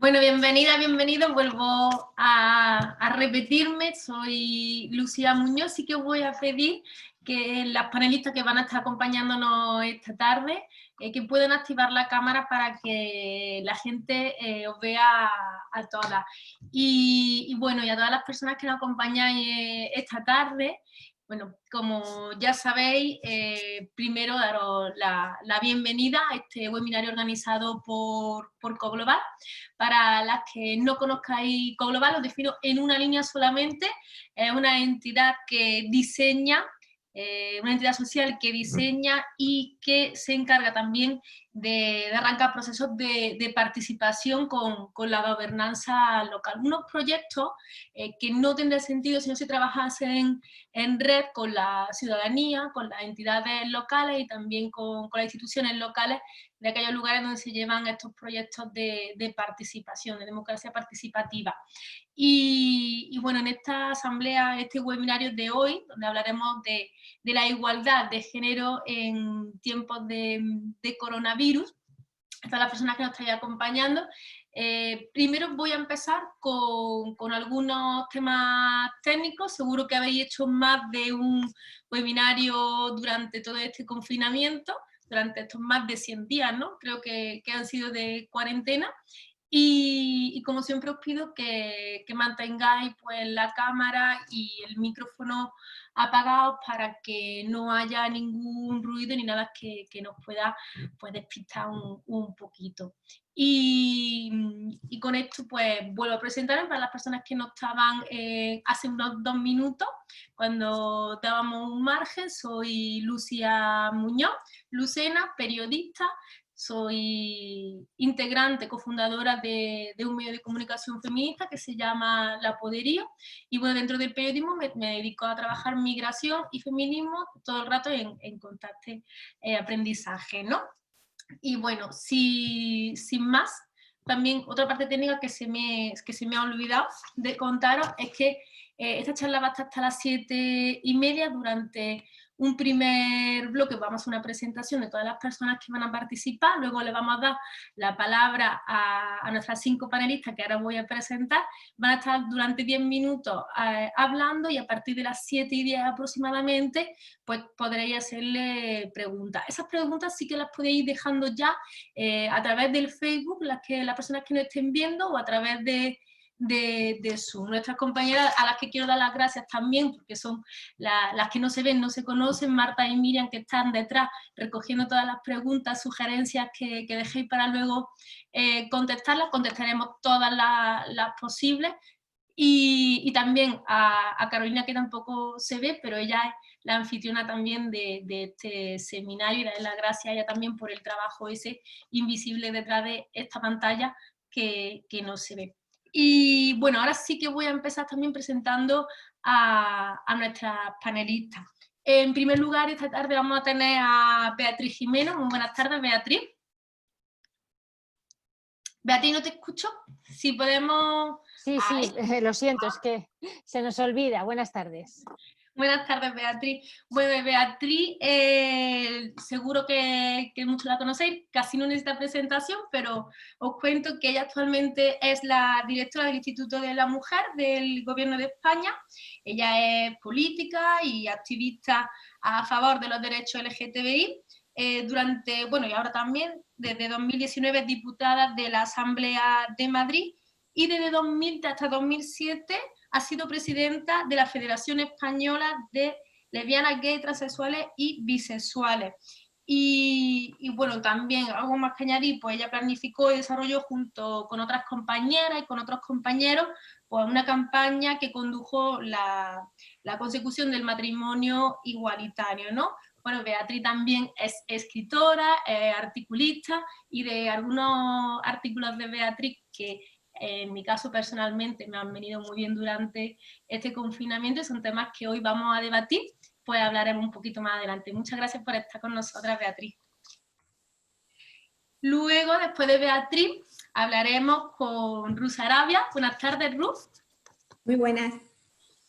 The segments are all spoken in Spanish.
Bueno, bienvenida, bienvenido. Vuelvo a repetirme. Soy Lucía Muñoz. Sí que os voy a pedir que las panelistas que van a estar acompañándonos esta tarde, que puedan activar la cámara para que la gente os vea a todas. Y bueno, y a todas las personas que nos acompañáis esta tarde. Bueno, como ya sabéis, primero daros la bienvenida a este webinario organizado por CoGlobal. Para las que no conozcáis CoGlobal, os defino en una línea solamente. Es una entidad que diseña, una entidad social que diseña y que se encarga también de arrancar procesos de participación con la gobernanza local. Unos proyectos que no tendría sentido si no se trabajase en red con la ciudadanía, con las entidades locales y también con las instituciones locales de aquellos lugares donde se llevan estos proyectos de participación, de democracia participativa. Y bueno, en esta asamblea, este webinario de hoy, donde hablaremos de la igualdad de género en tiempos de coronavirus, a todas las personas que nos estáis acompañando, primero voy a empezar con algunos temas técnicos. Seguro que habéis hecho más de un webinario durante todo este confinamiento, durante estos más de 100 días, ¿no? Creo que han sido de cuarentena. Y como siempre os pido que mantengáis pues, la cámara y el micrófono apagados para que no haya ningún ruido ni nada que nos pueda pues, despistar un poquito. Y con esto pues vuelvo a presentarme para las personas que no estaban hace unos 2 minutos, cuando dábamos un margen. Soy Lucía Muñoz, lucena, periodista. Soy integrante, cofundadora de un medio de comunicación feminista que se llama La Poderío. Y bueno, dentro del periodismo me dedico a trabajar migración y feminismo todo el rato en constante aprendizaje, ¿no? Y bueno, sin más, también otra parte técnica que se me ha olvidado de contaros es que esta charla va a estar hasta las 7:30. Durante un primer bloque vamos a hacer una presentación de todas las personas que van a participar, luego le vamos a dar la palabra a nuestras 5 panelistas que ahora voy a presentar. Van a estar durante 10 minutos hablando, y a partir de las 7:10 aproximadamente pues podréis hacerle preguntas. Esas preguntas sí que las podéis ir dejando ya a través del Facebook, las personas que nos estén viendo, o a través de Zoom. Nuestras compañeras, a las que quiero dar las gracias también, porque son las que no se ven, no se conocen, Marta y Miriam, que están detrás recogiendo todas las preguntas, sugerencias que dejéis para luego contestarlas. Contestaremos todas las posibles. Y también a Carolina, que tampoco se ve, pero ella es la anfitriona también de este seminario, y darle las gracias a ella también por el trabajo ese invisible detrás de esta pantalla que no se ve. Y bueno, ahora sí que voy a empezar también presentando a nuestras panelistas. En primer lugar, esta tarde vamos a tener a Beatriz Jimeno. Muy buenas tardes, Beatriz. Beatriz, ¿no te escucho? Si podemos... Sí, lo siento, es que se nos olvida. Buenas tardes. Buenas tardes, Beatriz. Bueno, Beatriz, seguro que muchos la conocéis, casi no necesita presentación, pero os cuento que ella actualmente es la directora del Instituto de la Mujer del Gobierno de España. Ella es política y activista a favor de los derechos LGTBI. Y ahora también, desde 2019 es diputada de la Asamblea de Madrid, y desde 2000 hasta 2007 ha sido presidenta de la Federación Española de Lesbianas, Gays, Transexuales y Bisexuales. Y bueno, también algo más que añadir, pues ella planificó y desarrolló junto con otras compañeras y con otros compañeros pues una campaña que condujo la consecución del matrimonio igualitario, ¿no? Bueno, Beatriz también es escritora, articulista, y de algunos artículos de Beatriz que en mi caso personalmente me han venido muy bien durante este confinamiento, y son temas que hoy vamos a debatir, pues hablaremos un poquito más adelante. Muchas gracias por estar con nosotras, Beatriz. Luego, después de Beatriz, hablaremos con Ruth Arabia. Buenas tardes, Ruth. Muy buenas.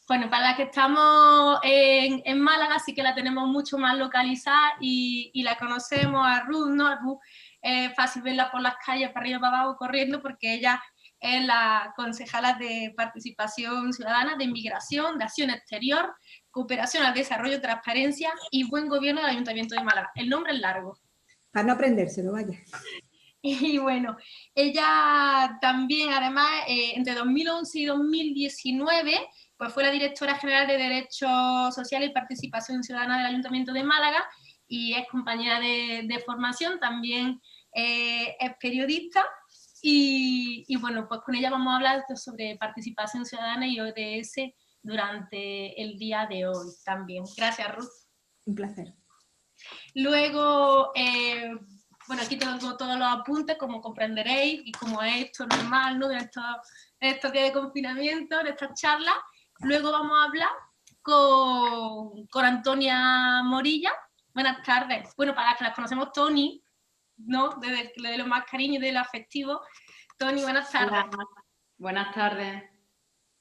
Bueno, para las que estamos en Málaga, sí que la tenemos mucho más localizada y la conocemos a Ruth, ¿no? A Ruth es fácil verla por las calles, para arriba y para abajo, corriendo, porque ella es la concejala de Participación Ciudadana, de Inmigración, de Acción Exterior, Cooperación al Desarrollo, Transparencia y Buen Gobierno del Ayuntamiento de Málaga. El nombre es largo. Para no aprendérselo, vaya. Y bueno, ella también, además, entre 2011 y 2019, pues fue la directora general de Derechos Sociales y Participación Ciudadana del Ayuntamiento de Málaga y es compañera de formación, también es periodista y bueno, pues con ella vamos a hablar sobre participación ciudadana y ODS durante el día de hoy también. Gracias, Ruth. Un placer. Luego, bueno, aquí tengo todos los apuntes, como comprenderéis, y como es esto normal, ¿no? De estos días de confinamiento, de estas charlas. Luego vamos a hablar con Antonia Morilla. Buenas tardes. Bueno, para las que las conocemos, Tony, ¿no? Desde lo más cariño y de lo afectivo. Tony, buenas tardes. Hola. Buenas tardes.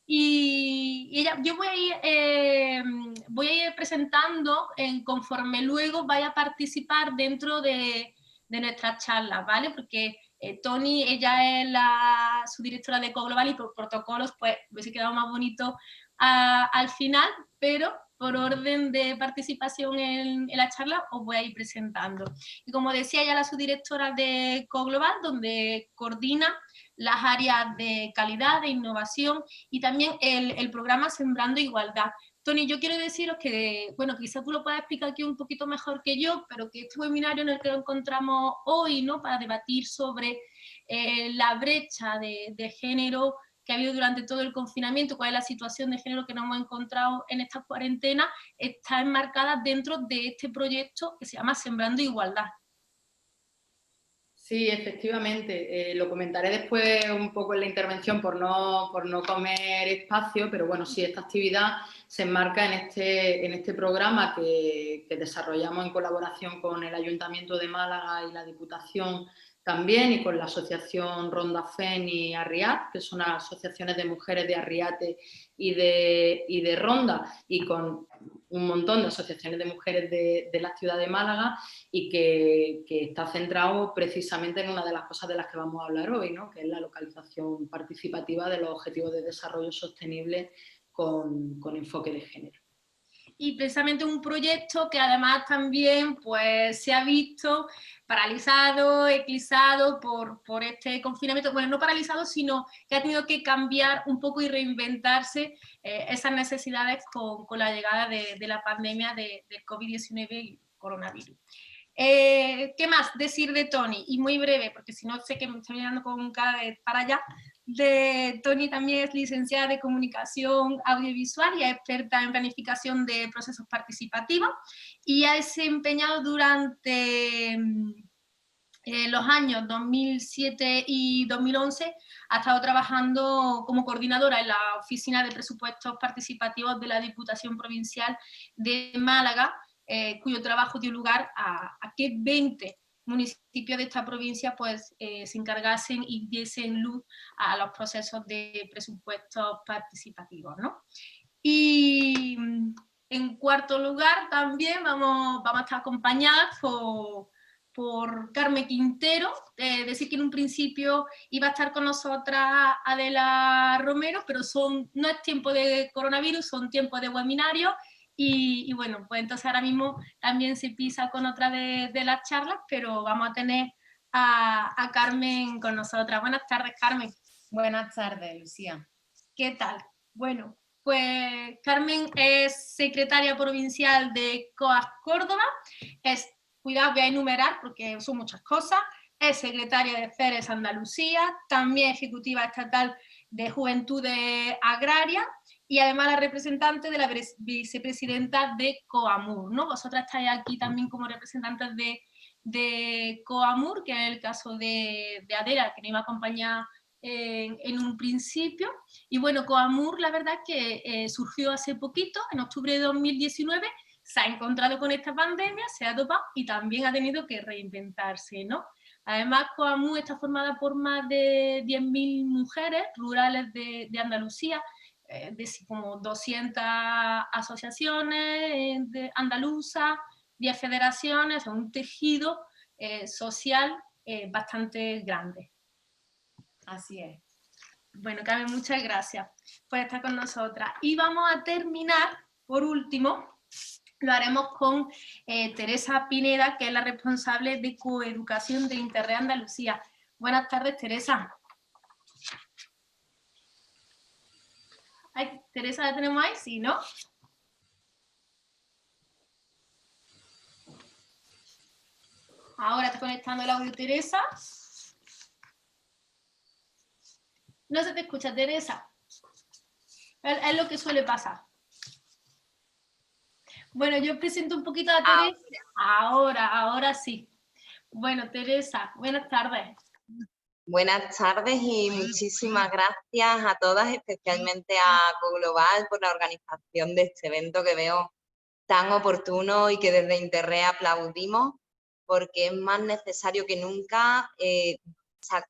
Y ella, yo voy a ir presentando conforme luego vaya a participar dentro de nuestras charlas, ¿vale? Porque Tony, ella es su directora de EcoGlobal y por protocolos, pues hubiese quedado más bonito al final, pero por orden de participación en la charla os voy a ir presentando. Y como decía, ella es la subdirectora de EcoGlobal, donde coordina las áreas de calidad, de innovación y también el programa Sembrando Igualdad. Tony, yo quiero deciros que, bueno, quizás tú lo puedas explicar aquí un poquito mejor que yo, pero que este webinario en el que lo encontramos hoy, ¿no? Para debatir sobre la brecha de género que ha habido durante todo el confinamiento, cuál es la situación de género que nos hemos encontrado en esta cuarentena, está enmarcada dentro de este proyecto que se llama Sembrando Igualdad. Sí, efectivamente. Lo comentaré después un poco en la intervención por no comer espacio, pero bueno, sí, esta actividad se enmarca en este programa que desarrollamos en colaboración con el Ayuntamiento de Málaga y la Diputación también, y con la asociación Ronda FEN y Arriat, que son las asociaciones de mujeres de Arriate y de Ronda, y con un montón de asociaciones de mujeres de la ciudad de Málaga, y que está centrado precisamente en una de las cosas de las que vamos a hablar hoy, ¿no? Que es la localización participativa de los objetivos de desarrollo sostenible con enfoque de género. Y precisamente un proyecto que además también pues, se ha visto paralizado, eclipsado por este confinamiento, bueno, no paralizado, sino que ha tenido que cambiar un poco y reinventarse esas necesidades con la llegada de la pandemia del COVID-19 y coronavirus. ¿Qué más decir de Tony? Y muy breve, porque si no sé que me estoy mirando con cara de para allá. Tony también es licenciada de Comunicación Audiovisual y es experta en planificación de procesos participativos y ha desempeñado durante los años 2007 y 2011, ha estado trabajando como coordinadora en la Oficina de Presupuestos Participativos de la Diputación Provincial de Málaga, cuyo trabajo dio lugar a que 20 municipios de esta provincia pues, se encargasen y diesen luz a los procesos de presupuestos participativos, ¿no? Y en cuarto lugar también vamos a estar acompañadas por Carmen Quintero, decir que en un principio iba a estar con nosotras Adela Romero, pero no es tiempo de coronavirus, son tiempos de webinario, y bueno, pues entonces ahora mismo también se pisa con otra de las charlas, pero vamos a tener a Carmen con nosotras. Buenas tardes, Carmen. Buenas tardes, Lucía. ¿Qué tal? Bueno, pues Carmen es secretaria provincial de COAS Córdoba, cuidado, voy a enumerar porque son muchas cosas, es secretaria de CERES Andalucía, también ejecutiva estatal de Juventudes Agrarias y además la representante de la vicepresidenta de COAMUR, ¿no? Vosotras estáis aquí también como representantes de COAMUR, que es el caso de Adela, que nos iba a acompañar en un principio. Y bueno, COAMUR la verdad es que surgió hace poquito, en octubre de 2019, se ha encontrado con esta pandemia, se ha topado y también ha tenido que reinventarse, ¿no? Además, COAMUR está formada por más de 10.000 mujeres rurales de Andalucía, de como 200 asociaciones andaluzas, 10 federaciones, un tejido social bastante grande. Así es. Bueno, Carmen, muchas gracias por estar con nosotras. Y vamos a terminar, por último, lo haremos con Teresa Pineda, que es la responsable de coeducación de Interred Andalucía. Buenas tardes, Teresa. Ay, Teresa, ¿la tenemos ahí? Sí, ¿no? Ahora está conectando el audio, Teresa. No se te escucha, Teresa. Es lo que suele pasar. Bueno, yo presento un poquito a Teresa. Ahora sí. Bueno, Teresa, buenas tardes. Buenas tardes y muchísimas gracias a todas, especialmente a CoGlobal por la organización de este evento que veo tan oportuno y que desde Interred aplaudimos, porque es más necesario que nunca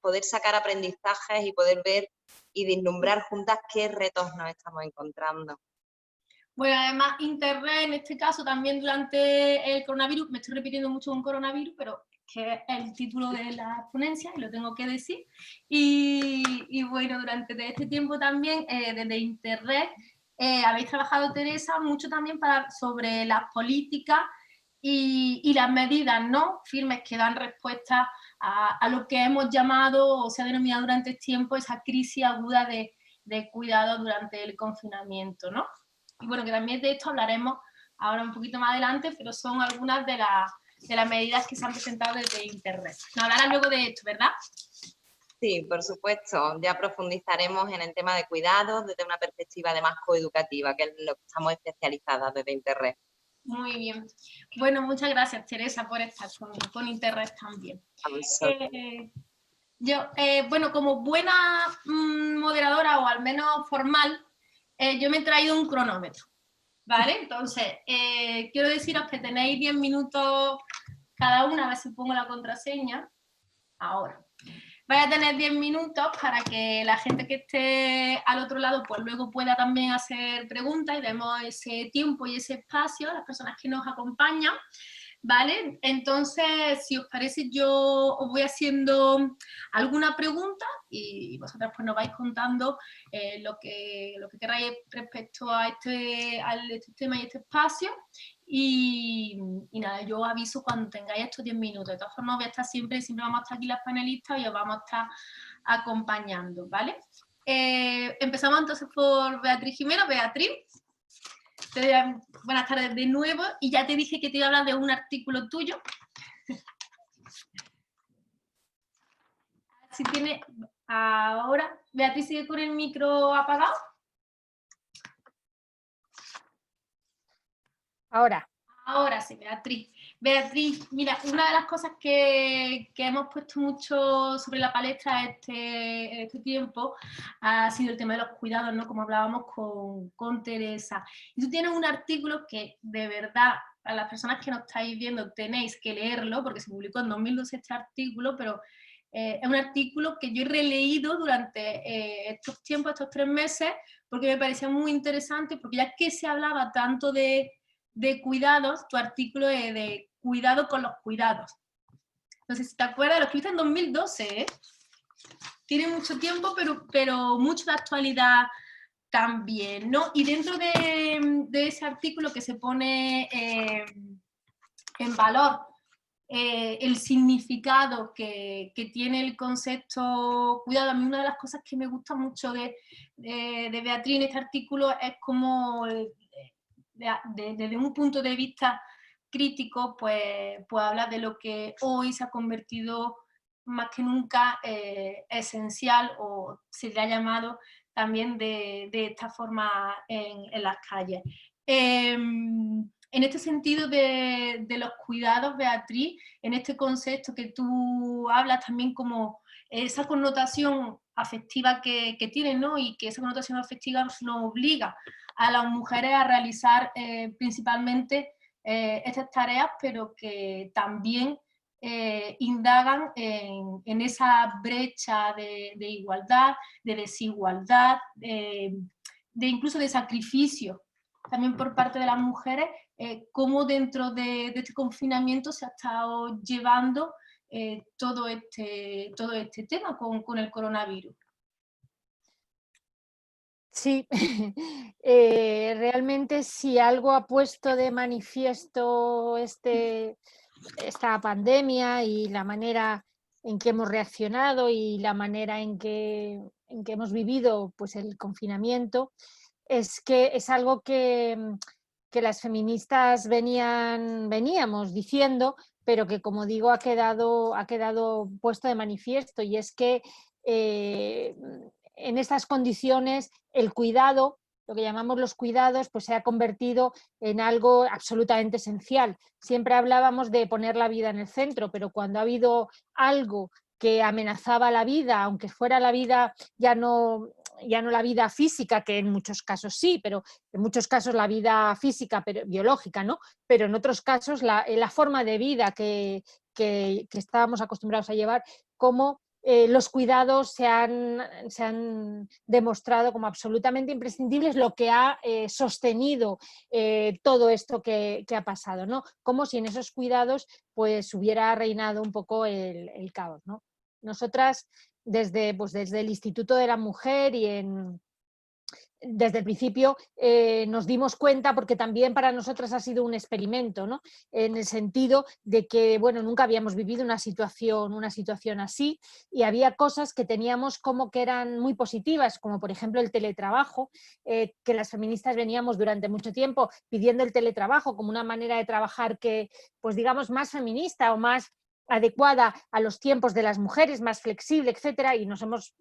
poder sacar aprendizajes y poder ver y vislumbrar juntas qué retos nos estamos encontrando. Bueno, además Interred en este caso también durante el coronavirus, me estoy repitiendo mucho un coronavirus, pero que es el título de la ponencia y lo tengo que decir. Y bueno, durante este tiempo también desde Interred habéis trabajado, Teresa, mucho también sobre las políticas y las medidas, ¿no?, firmes que dan respuesta a lo que hemos llamado o se ha denominado durante este tiempo esa crisis aguda de cuidado durante el confinamiento, ¿no? Y bueno, que también de esto hablaremos ahora un poquito más adelante, pero son algunas de las medidas que se han presentado desde Interred. Nos hablarán luego de esto, ¿verdad? Sí, por supuesto. Ya profundizaremos en el tema de cuidados desde una perspectiva además coeducativa, que es lo que estamos especializadas desde Interred. Muy bien. Bueno, muchas gracias, Teresa, por estar con Interred también. Bueno, como buena moderadora, o al menos formal, yo me he traído un cronómetro, ¿vale? Entonces, quiero deciros que tenéis 10 minutos cada una, a ver si pongo la contraseña. Ahora. Vais a tener 10 minutos para que la gente que esté al otro lado pues luego pueda también hacer preguntas y demos ese tiempo y ese espacio a las personas que nos acompañan, ¿vale? Entonces, si os parece, yo os voy haciendo alguna pregunta y vosotras pues nos vais contando lo que queráis respecto a este tema y este espacio. Y nada, yo os aviso cuando tengáis estos 10 minutos. De todas formas, voy a estar siempre vamos a estar aquí las panelistas y os vamos a estar acompañando, ¿vale? Empezamos entonces por Beatriz Jimeno. Beatriz, buenas tardes de nuevo, y ya te dije que te iba a hablar de un artículo tuyo. Si tiene ahora, Beatriz sigue con el micro apagado. Ahora sí, Beatriz. Beatriz, mira, una de las cosas que hemos puesto mucho sobre la palestra en este tiempo ha sido el tema de los cuidados, ¿no?, como hablábamos con Teresa. Y tú tienes un artículo que, de verdad, a las personas que nos estáis viendo tenéis que leerlo, porque se publicó en 2012 este artículo, pero es un artículo que yo he releído durante estos tiempos, estos 3 meses, porque me parecía muy interesante, porque ya que se hablaba tanto de cuidados, tu artículo de cuidado con los cuidados. No sé si te acuerdas, lo escribiste en 2012, ¿eh? Tiene mucho tiempo, pero mucho de actualidad también, ¿no? Y dentro de ese artículo que se pone en valor el significado que tiene el concepto cuidado, a mí una de las cosas que me gusta mucho de Beatriz en este artículo es como desde un punto de vista crítico, pues habla de lo que hoy se ha convertido más que nunca esencial, o se le ha llamado también de esta forma en las calles. En este sentido de los cuidados, Beatriz, en este concepto que tú hablas también como esa connotación afectiva que tiene, ¿no?, y que esa connotación afectiva nos obliga a las mujeres a realizar principalmente estas tareas, pero que también indagan en esa brecha de igualdad, de desigualdad, de incluso de sacrificio también por parte de las mujeres, cómo dentro de este confinamiento se ha estado llevando todo este tema con el coronavirus. Sí, realmente si algo ha puesto de manifiesto esta pandemia y la manera en que hemos reaccionado y la manera en que hemos vivido pues, el confinamiento, es que es algo que las feministas veníamos diciendo, pero que, como digo, ha quedado puesto de manifiesto, y es que eh, en estas condiciones el cuidado, lo que llamamos los cuidados, pues se ha convertido en algo absolutamente esencial. Siempre hablábamos de poner la vida en el centro, pero cuando ha habido algo que amenazaba la vida, aunque fuera la vida ya no la vida física, que en muchos casos sí, pero en muchos casos la vida física, pero biológica, ¿no? Pero en otros casos la forma de vida que estábamos acostumbrados a llevar, como los cuidados se han demostrado como absolutamente imprescindibles, lo que ha sostenido todo esto que ha pasado, ¿no? Como si en esos cuidados pues hubiera reinado un poco el caos, ¿no? Nosotras desde el Instituto de la Mujer desde el principio nos dimos cuenta, porque también para nosotras ha sido un experimento, ¿no? En el sentido de que, bueno, nunca habíamos vivido una situación así, y había cosas que teníamos como que eran muy positivas, como por ejemplo el teletrabajo, que las feministas veníamos durante mucho tiempo pidiendo el teletrabajo como una manera de trabajar que, pues digamos, más feminista o más adecuada a los tiempos de las mujeres, más flexible, etcétera, y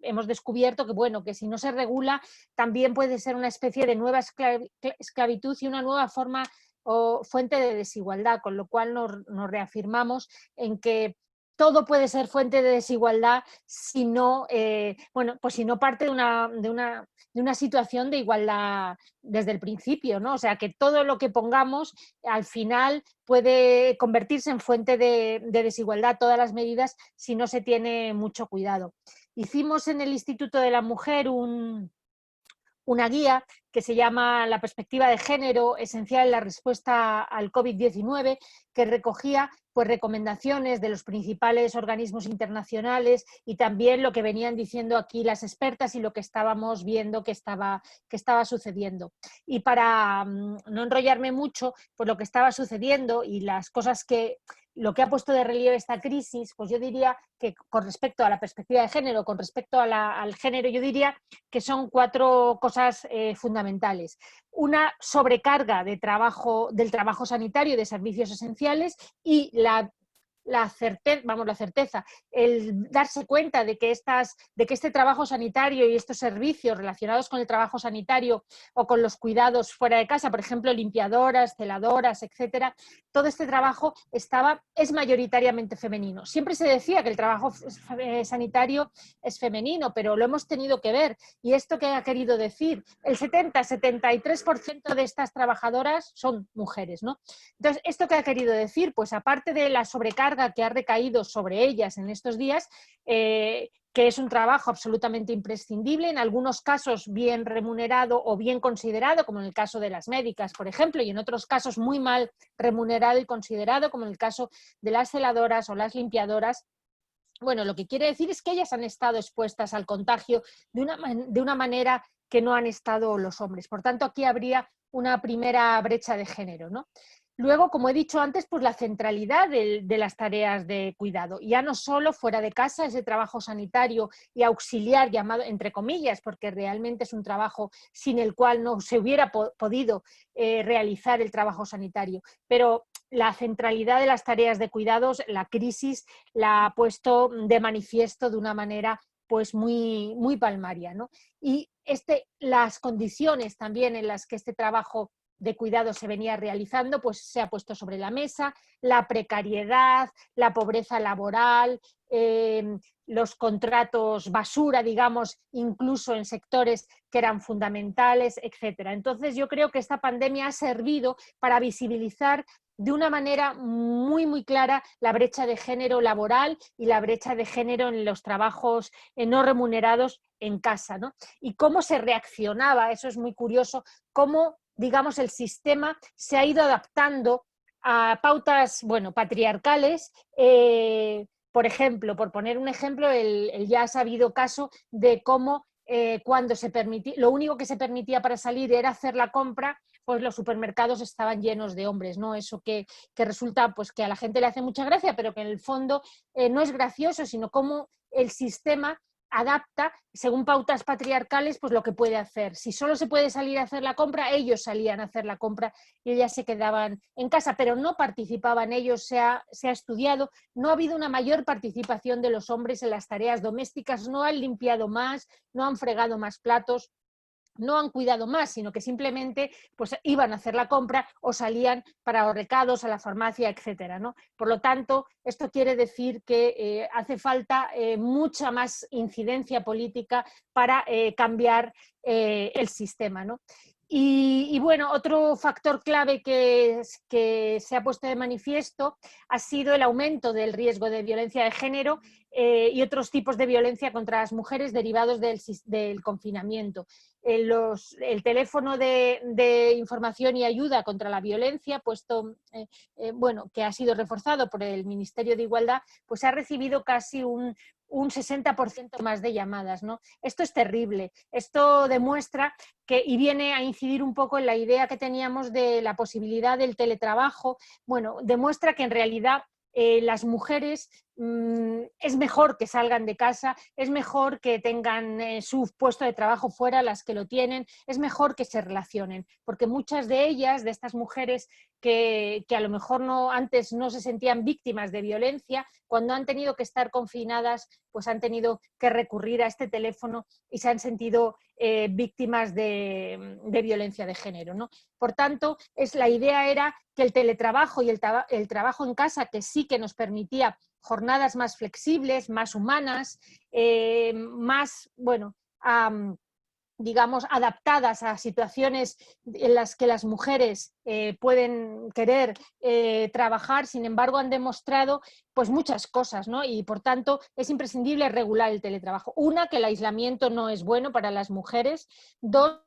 hemos descubierto que, bueno, que si no se regula también puede ser una especie de nueva esclavitud y una nueva forma o fuente de desigualdad, con lo cual nos reafirmamos en que todo puede ser fuente de desigualdad si no, pues si no parte de una situación de igualdad desde el principio, ¿no? O sea, que todo lo que pongamos al final puede convertirse en fuente de desigualdad, todas las medidas, si no se tiene mucho cuidado. Hicimos en el Instituto de la Mujer una guía que se llama La perspectiva de género esencial en la respuesta al COVID-19, que recogía pues, recomendaciones de los principales organismos internacionales y también lo que venían diciendo aquí las expertas y lo que estábamos viendo que estaba sucediendo. Y para no enrollarme mucho, pues lo que estaba sucediendo y las cosas lo que ha puesto de relieve esta crisis, pues yo diría que con respecto a la perspectiva de género, con respecto al género, yo diría que son 4 cosas fundamentales. Una sobrecarga del trabajo sanitario y de servicios esenciales, y la certeza, el darse cuenta de que este trabajo sanitario y estos servicios relacionados con el trabajo sanitario o con los cuidados fuera de casa, por ejemplo, limpiadoras, celadoras, etcétera, todo este trabajo es mayoritariamente femenino. Siempre se decía que el trabajo sanitario es femenino, pero lo hemos tenido que ver. ¿Y esto qué ha querido decir? El 73% de estas trabajadoras son mujeres, ¿no? Entonces, ¿esto qué ha querido decir? Pues aparte de la sobrecarga que ha recaído sobre ellas en estos días, que es un trabajo absolutamente imprescindible, en algunos casos bien remunerado o bien considerado, como en el caso de las médicas, por ejemplo, y en otros casos muy mal remunerado y considerado, como en el caso de las celadoras o las limpiadoras. Bueno, lo que quiere decir es que ellas han estado expuestas al contagio de una manera que no han estado los hombres. Por tanto, aquí habría una primera brecha de género, ¿no? Luego, como he dicho antes, pues la centralidad de las tareas de cuidado, ya no solo fuera de casa, ese trabajo sanitario y auxiliar, llamado entre comillas, porque realmente es un trabajo sin el cual no se hubiera podido realizar el trabajo sanitario, pero la centralidad de las tareas de cuidados, la crisis la ha puesto de manifiesto de una manera pues muy, muy palmaria, ¿no? Y las condiciones también en las que este trabajo de cuidado se venía realizando, pues se ha puesto sobre la mesa, la precariedad, la pobreza laboral, los contratos basura, digamos, incluso en sectores que eran fundamentales, etcétera. Entonces yo creo que esta pandemia ha servido para visibilizar de una manera muy, muy clara la brecha de género laboral y la brecha de género en los trabajos no remunerados en casa, ¿no? Y cómo se reaccionaba, eso es muy curioso, cómo, digamos, el sistema se ha ido adaptando a pautas, bueno, patriarcales. Por ejemplo, por poner un ejemplo, el ya sabido caso de cómo cuando lo único que se permitía para salir era hacer la compra, pues los supermercados estaban llenos de hombres, ¿no? Eso que resulta pues que a la gente le hace mucha gracia, pero que en el fondo no es gracioso, sino cómo el sistema adapta, según pautas patriarcales, pues lo que puede hacer. Si solo se puede salir a hacer la compra, ellos salían a hacer la compra y ellas se quedaban en casa, pero no participaban ellos, se ha estudiado, no ha habido una mayor participación de los hombres en las tareas domésticas, no han limpiado más, no han fregado más platos, no han cuidado más, sino que simplemente pues, iban a hacer la compra o salían para los recados, a la farmacia, etcétera, ¿no? Por lo tanto, esto quiere decir que hace falta mucha más incidencia política para cambiar el sistema, ¿no? Y bueno, otro factor clave que se ha puesto de manifiesto ha sido el aumento del riesgo de violencia de género y otros tipos de violencia contra las mujeres derivados del confinamiento. El teléfono de información y ayuda contra la violencia, bueno, que ha sido reforzado por el Ministerio de Igualdad, pues ha recibido casi un 60% más de llamadas, ¿no? Esto es terrible. Esto demuestra y viene a incidir un poco en la idea que teníamos de la posibilidad del teletrabajo. Bueno, demuestra que en realidad las mujeres es mejor que salgan de casa, es mejor que tengan su puesto de trabajo fuera, las que lo tienen, es mejor que se relacionen, porque muchas de ellas, de estas mujeres que a lo mejor antes no se sentían víctimas de violencia, cuando han tenido que estar confinadas, pues han tenido que recurrir a este teléfono y se han sentido víctimas de violencia de género, ¿no? Por tanto, la idea era que el teletrabajo y el trabajo en casa, que sí que nos permitía jornadas más flexibles, más humanas, más, bueno, digamos, adaptadas a situaciones en las que las mujeres pueden querer trabajar, sin embargo han demostrado pues muchas cosas, ¿no? Y por tanto es imprescindible regular el teletrabajo. Una, que el aislamiento no es bueno para las mujeres. Dos,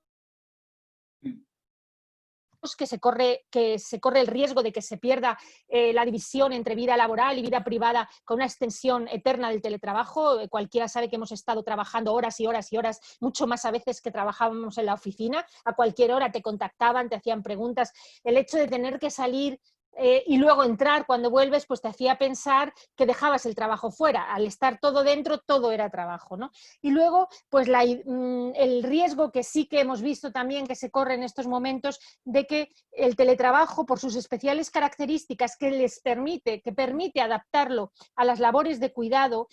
que se corre el riesgo de que se pierda la división entre vida laboral y vida privada con una extensión eterna del teletrabajo. Cualquiera sabe que hemos estado trabajando horas y horas y horas, mucho más a veces que trabajábamos en la oficina. A cualquier hora te contactaban, te hacían preguntas. El hecho de tener que salir y luego entrar cuando vuelves, pues te hacía pensar que dejabas el trabajo fuera. Al estar todo dentro, todo era trabajo, ¿no? Y luego, pues el riesgo que sí que hemos visto también que se corre en estos momentos de que el teletrabajo, por sus especiales características que permite adaptarlo a las labores de cuidado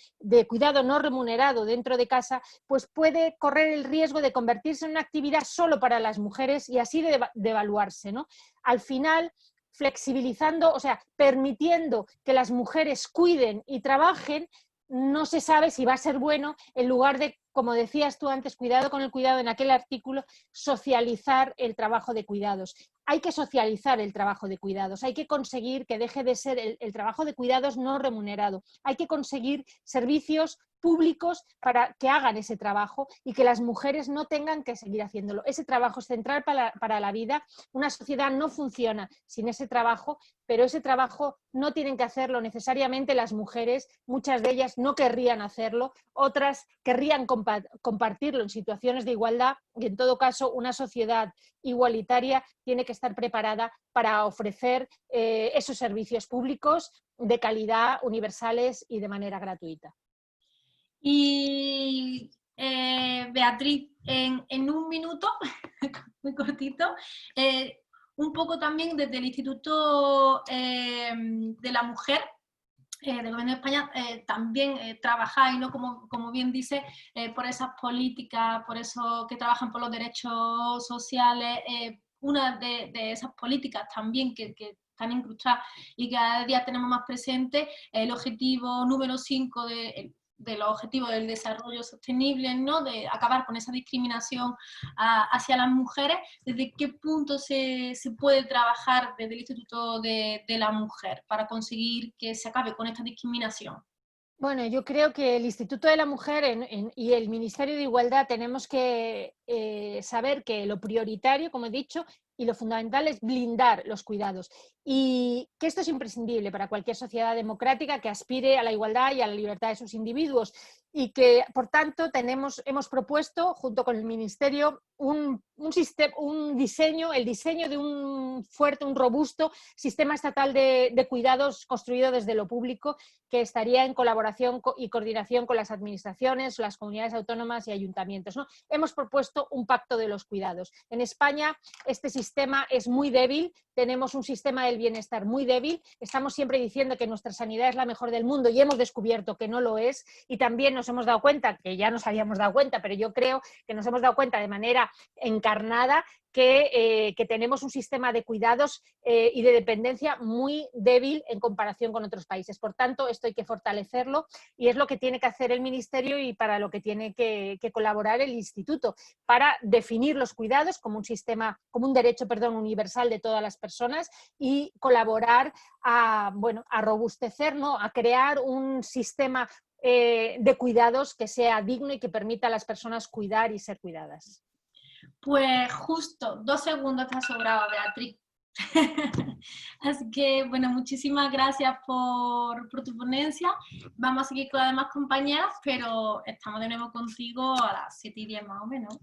no remunerado dentro de casa, pues puede correr el riesgo de convertirse en una actividad solo para las mujeres y así devaluarse, ¿no? Al final, flexibilizando, o sea, permitiendo que las mujeres cuiden y trabajen, no se sabe si va a ser bueno, en lugar de, como decías tú antes, cuidado con el cuidado en aquel artículo, socializar el trabajo de cuidados. Hay que socializar el trabajo de cuidados, hay que conseguir que deje de ser el trabajo de cuidados no remunerado, hay que conseguir servicios públicos para que hagan ese trabajo y que las mujeres no tengan que seguir haciéndolo. Ese trabajo es central para la vida. Una sociedad no funciona sin ese trabajo, pero ese trabajo no tienen que hacerlo necesariamente las mujeres. Muchas de ellas no querrían hacerlo, otras querrían compartirlo en situaciones de igualdad y, en todo caso, una sociedad igualitaria tiene que estar preparada para ofrecer esos servicios públicos de calidad, universales y de manera gratuita. Y Beatriz, en un minuto, muy cortito, un poco también desde el Instituto de la Mujer del Gobierno de España, también trabajáis, ¿no? Como bien dice, por esas políticas, por eso que trabajan por los derechos sociales. Una de esas políticas también que están incrustadas y cada día tenemos más presente, el objetivo número 5 de los objetivos del desarrollo sostenible, ¿no? De acabar con esa discriminación hacia las mujeres. ¿Desde qué punto se puede trabajar desde el Instituto de la Mujer para conseguir que se acabe con esta discriminación? Bueno, yo creo que el Instituto de la Mujer y el Ministerio de Igualdad tenemos que saber que lo prioritario, como he dicho, y lo fundamental es blindar los cuidados. Y que esto es imprescindible para cualquier sociedad democrática que aspire a la igualdad y a la libertad de sus individuos. Y que, por tanto, hemos propuesto, junto con el Ministerio, el diseño de un fuerte, un robusto sistema estatal de cuidados construido desde lo público, que estaría en colaboración y coordinación con las administraciones, las comunidades autónomas y ayuntamientos, ¿no? Hemos propuesto un pacto de los cuidados. En España este sistema es muy débil, tenemos un sistema del bienestar muy débil, estamos siempre diciendo que nuestra sanidad es la mejor del mundo y hemos descubierto que no lo es, y también nos hemos dado cuenta, que ya nos habíamos dado cuenta, pero yo creo que nos hemos dado cuenta de manera encarnada que tenemos un sistema de cuidados y de dependencia muy débil en comparación con otros países. Por tanto, esto hay que fortalecerlo y es lo que tiene que hacer el Ministerio y para lo que tiene que colaborar el Instituto, para definir los cuidados como un derecho universal de todas las personas y colaborar a robustecer, ¿no?, a crear un sistema de cuidados que sea digno y que permita a las personas cuidar y ser cuidadas. Pues justo, 2 segundos te ha sobrado, Beatriz. Así que, bueno, muchísimas gracias por tu ponencia. Vamos a seguir con las demás compañeras, pero estamos de nuevo contigo a las 7:10 más o menos.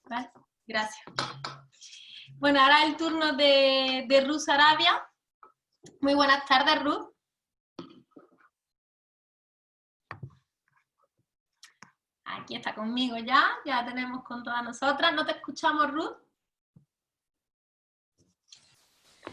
¿Vale? Gracias. Bueno, ahora el turno de Ruth Sarabia. Muy buenas tardes, Ruth. Aquí está conmigo ya la tenemos con todas nosotras. ¿No te escuchamos, Ruth?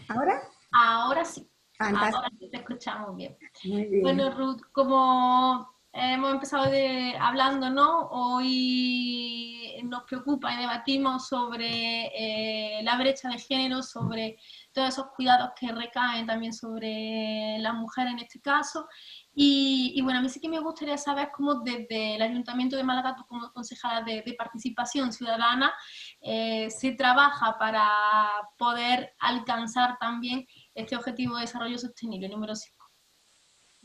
¿Ahora? Ahora sí. Fantástico. Ahora sí te escuchamos bien. Muy bien. Bueno, Ruth, como hemos empezado hablando, ¿no? Hoy nos preocupa y debatimos sobre la brecha de género, sobre todos esos cuidados que recaen también sobre la mujer en este caso. Y bueno, a mí sí que me gustaría saber cómo desde el Ayuntamiento de Málaga, tú como concejala de participación ciudadana, se trabaja para poder alcanzar también este objetivo de desarrollo sostenible, número 5.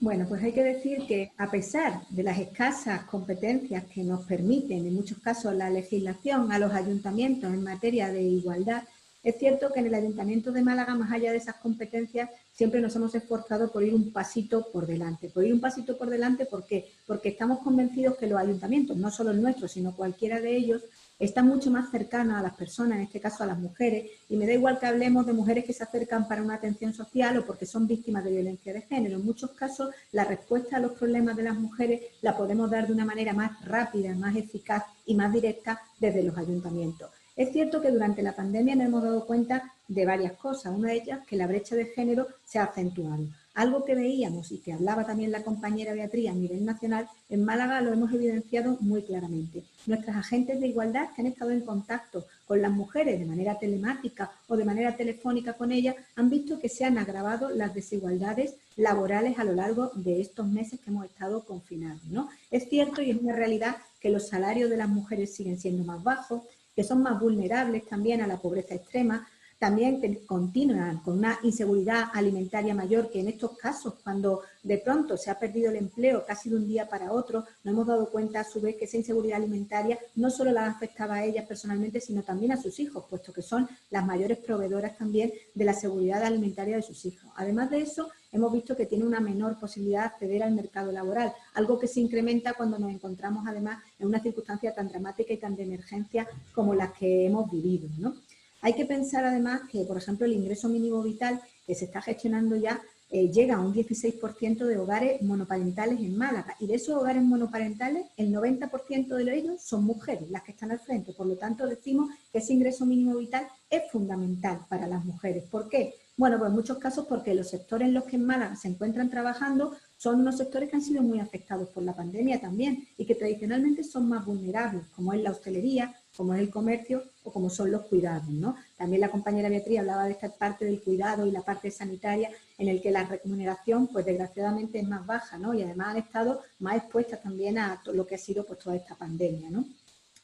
Bueno, pues hay que decir que a pesar de las escasas competencias que nos permiten en muchos casos la legislación a los ayuntamientos en materia de igualdad, es cierto que en el Ayuntamiento de Málaga, más allá de esas competencias, siempre nos hemos esforzado por ir un pasito por delante. Por ir un pasito por delante, ¿por qué? Porque estamos convencidos que los ayuntamientos, no solo el nuestro, sino cualquiera de ellos, están mucho más cercanos a las personas, en este caso a las mujeres, y me da igual que hablemos de mujeres que se acercan para una atención social o porque son víctimas de violencia de género. En muchos casos, la respuesta a los problemas de las mujeres la podemos dar de una manera más rápida, más eficaz y más directa desde los ayuntamientos. Es cierto que durante la pandemia nos hemos dado cuenta de varias cosas. Una de ellas, que la brecha de género se ha acentuado. Algo que veíamos y que hablaba también la compañera Beatriz a nivel nacional, en Málaga lo hemos evidenciado muy claramente. Nuestras agentes de igualdad que han estado en contacto con las mujeres de manera telemática o de manera telefónica con ellas, han visto que se han agravado las desigualdades laborales a lo largo de estos meses que hemos estado confinados, ¿no? Es cierto y es una realidad que los salarios de las mujeres siguen siendo más bajos, que son más vulnerables también a la pobreza extrema, también continúan con una inseguridad alimentaria mayor, que en estos casos, cuando de pronto se ha perdido el empleo casi de un día para otro, nos hemos dado cuenta a su vez que esa inseguridad alimentaria no solo la afectaba a ellas personalmente, sino también a sus hijos, puesto que son las mayores proveedoras también de la seguridad alimentaria de sus hijos. Además de eso, hemos visto que tiene una menor posibilidad de acceder al mercado laboral, algo que se incrementa cuando nos encontramos además en una circunstancia tan dramática y tan de emergencia como las que hemos vivido, ¿no? Hay que pensar además que, por ejemplo, el ingreso mínimo vital que se está gestionando ya llega a un 16% de hogares monoparentales en Málaga, y de esos hogares monoparentales el 90% de ellos son mujeres las que están al frente. Por lo tanto, decimos que ese ingreso mínimo vital es fundamental para las mujeres. ¿Por qué? Bueno, pues en muchos casos porque los sectores en los que en Málaga se encuentran trabajando son unos sectores que han sido muy afectados por la pandemia también y que tradicionalmente son más vulnerables, como es la hostelería, como es el comercio o como son los cuidados, ¿no? También la compañera Beatriz hablaba de esta parte del cuidado y la parte sanitaria, en el que la remuneración, pues desgraciadamente es más baja, ¿no? Y además han estado más expuestas también a lo que ha sido pues toda esta pandemia, ¿no?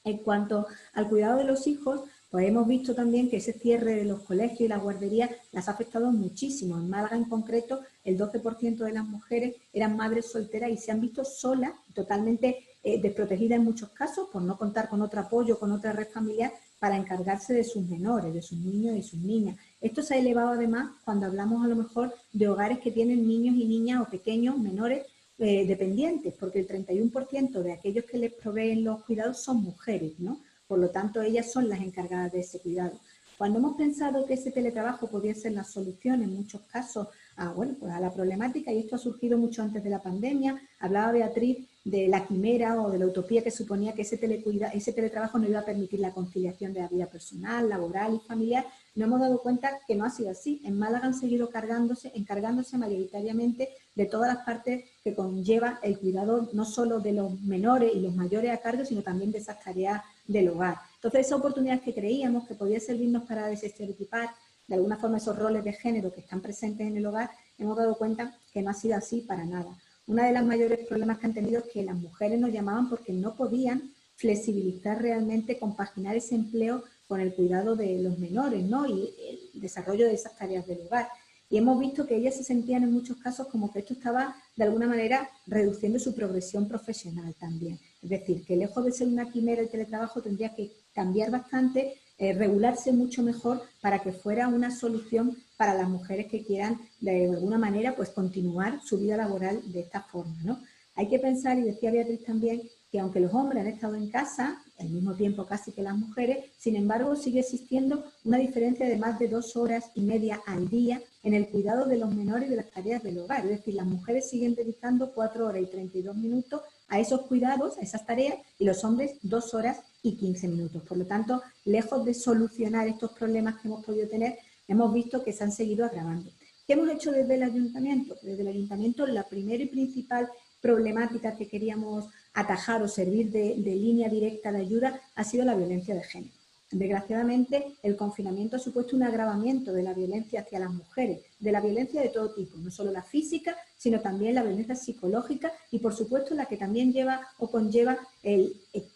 En cuanto al cuidado de los hijos, pues hemos visto también que ese cierre de los colegios y las guarderías las ha afectado muchísimo. En Málaga en concreto, el 12% de las mujeres eran madres solteras y se han visto solas, totalmente desprotegidas en muchos casos, por no contar con otro apoyo, con otra red familiar, para encargarse de sus menores, de sus niños y sus niñas. Esto se ha elevado además cuando hablamos a lo mejor de hogares que tienen niños y niñas o pequeños menores dependientes, porque el 31% de aquellos que les proveen los cuidados son mujeres, ¿no? Por lo tanto, ellas son las encargadas de ese cuidado. Cuando hemos pensado que ese teletrabajo podía ser la solución en muchos casos pues a la problemática, y esto ha surgido mucho antes de la pandemia, hablaba Beatriz de la quimera o de la utopía que suponía que ese teletrabajo no iba a permitir la conciliación de la vida personal, laboral y familiar. Nos hemos dado cuenta que no ha sido así. En Málaga han seguido encargándose mayoritariamente de todas las partes que conlleva el cuidado no solo de los menores y los mayores a cargo, sino también de esas tareas del hogar. Entonces, esa oportunidad que creíamos que podía servirnos para desestereotipar de alguna forma esos roles de género que están presentes en el hogar, hemos dado cuenta que no ha sido así para nada. Uno de los mayores problemas que han tenido es que las mujeres nos llamaban porque no podían flexibilizar realmente, compaginar ese empleo con el cuidado de los menores, ¿no? Y el desarrollo de esas tareas del hogar. Y hemos visto que ellas se sentían en muchos casos como que esto estaba de alguna manera reduciendo su progresión profesional también. Es decir, que lejos de ser una quimera el teletrabajo tendría que cambiar bastante, regularse mucho mejor para que fuera una solución para las mujeres que quieran de alguna manera pues continuar su vida laboral de esta forma, ¿no? Hay que pensar, y decía Beatriz también, que aunque los hombres han estado en casa, al mismo tiempo casi que las mujeres, sin embargo sigue existiendo una diferencia de más de 2 horas y media al día en el cuidado de los menores y de las tareas del hogar. Es decir, las mujeres siguen dedicando 4 horas y 32 minutos a esos cuidados, a esas tareas, y los hombres 2 horas y 15 minutos. Por lo tanto, lejos de solucionar estos problemas que hemos podido tener, hemos visto que se han seguido agravando. ¿Qué hemos hecho desde el ayuntamiento? Desde el ayuntamiento, la primera y principal problemática que queríamos atajar o servir de línea directa de ayuda ha sido la violencia de género. Desgraciadamente, el confinamiento ha supuesto un agravamiento de la violencia hacia las mujeres, de la violencia de todo tipo, no solo la física, sino también la violencia psicológica y, por supuesto, la que también lleva o conlleva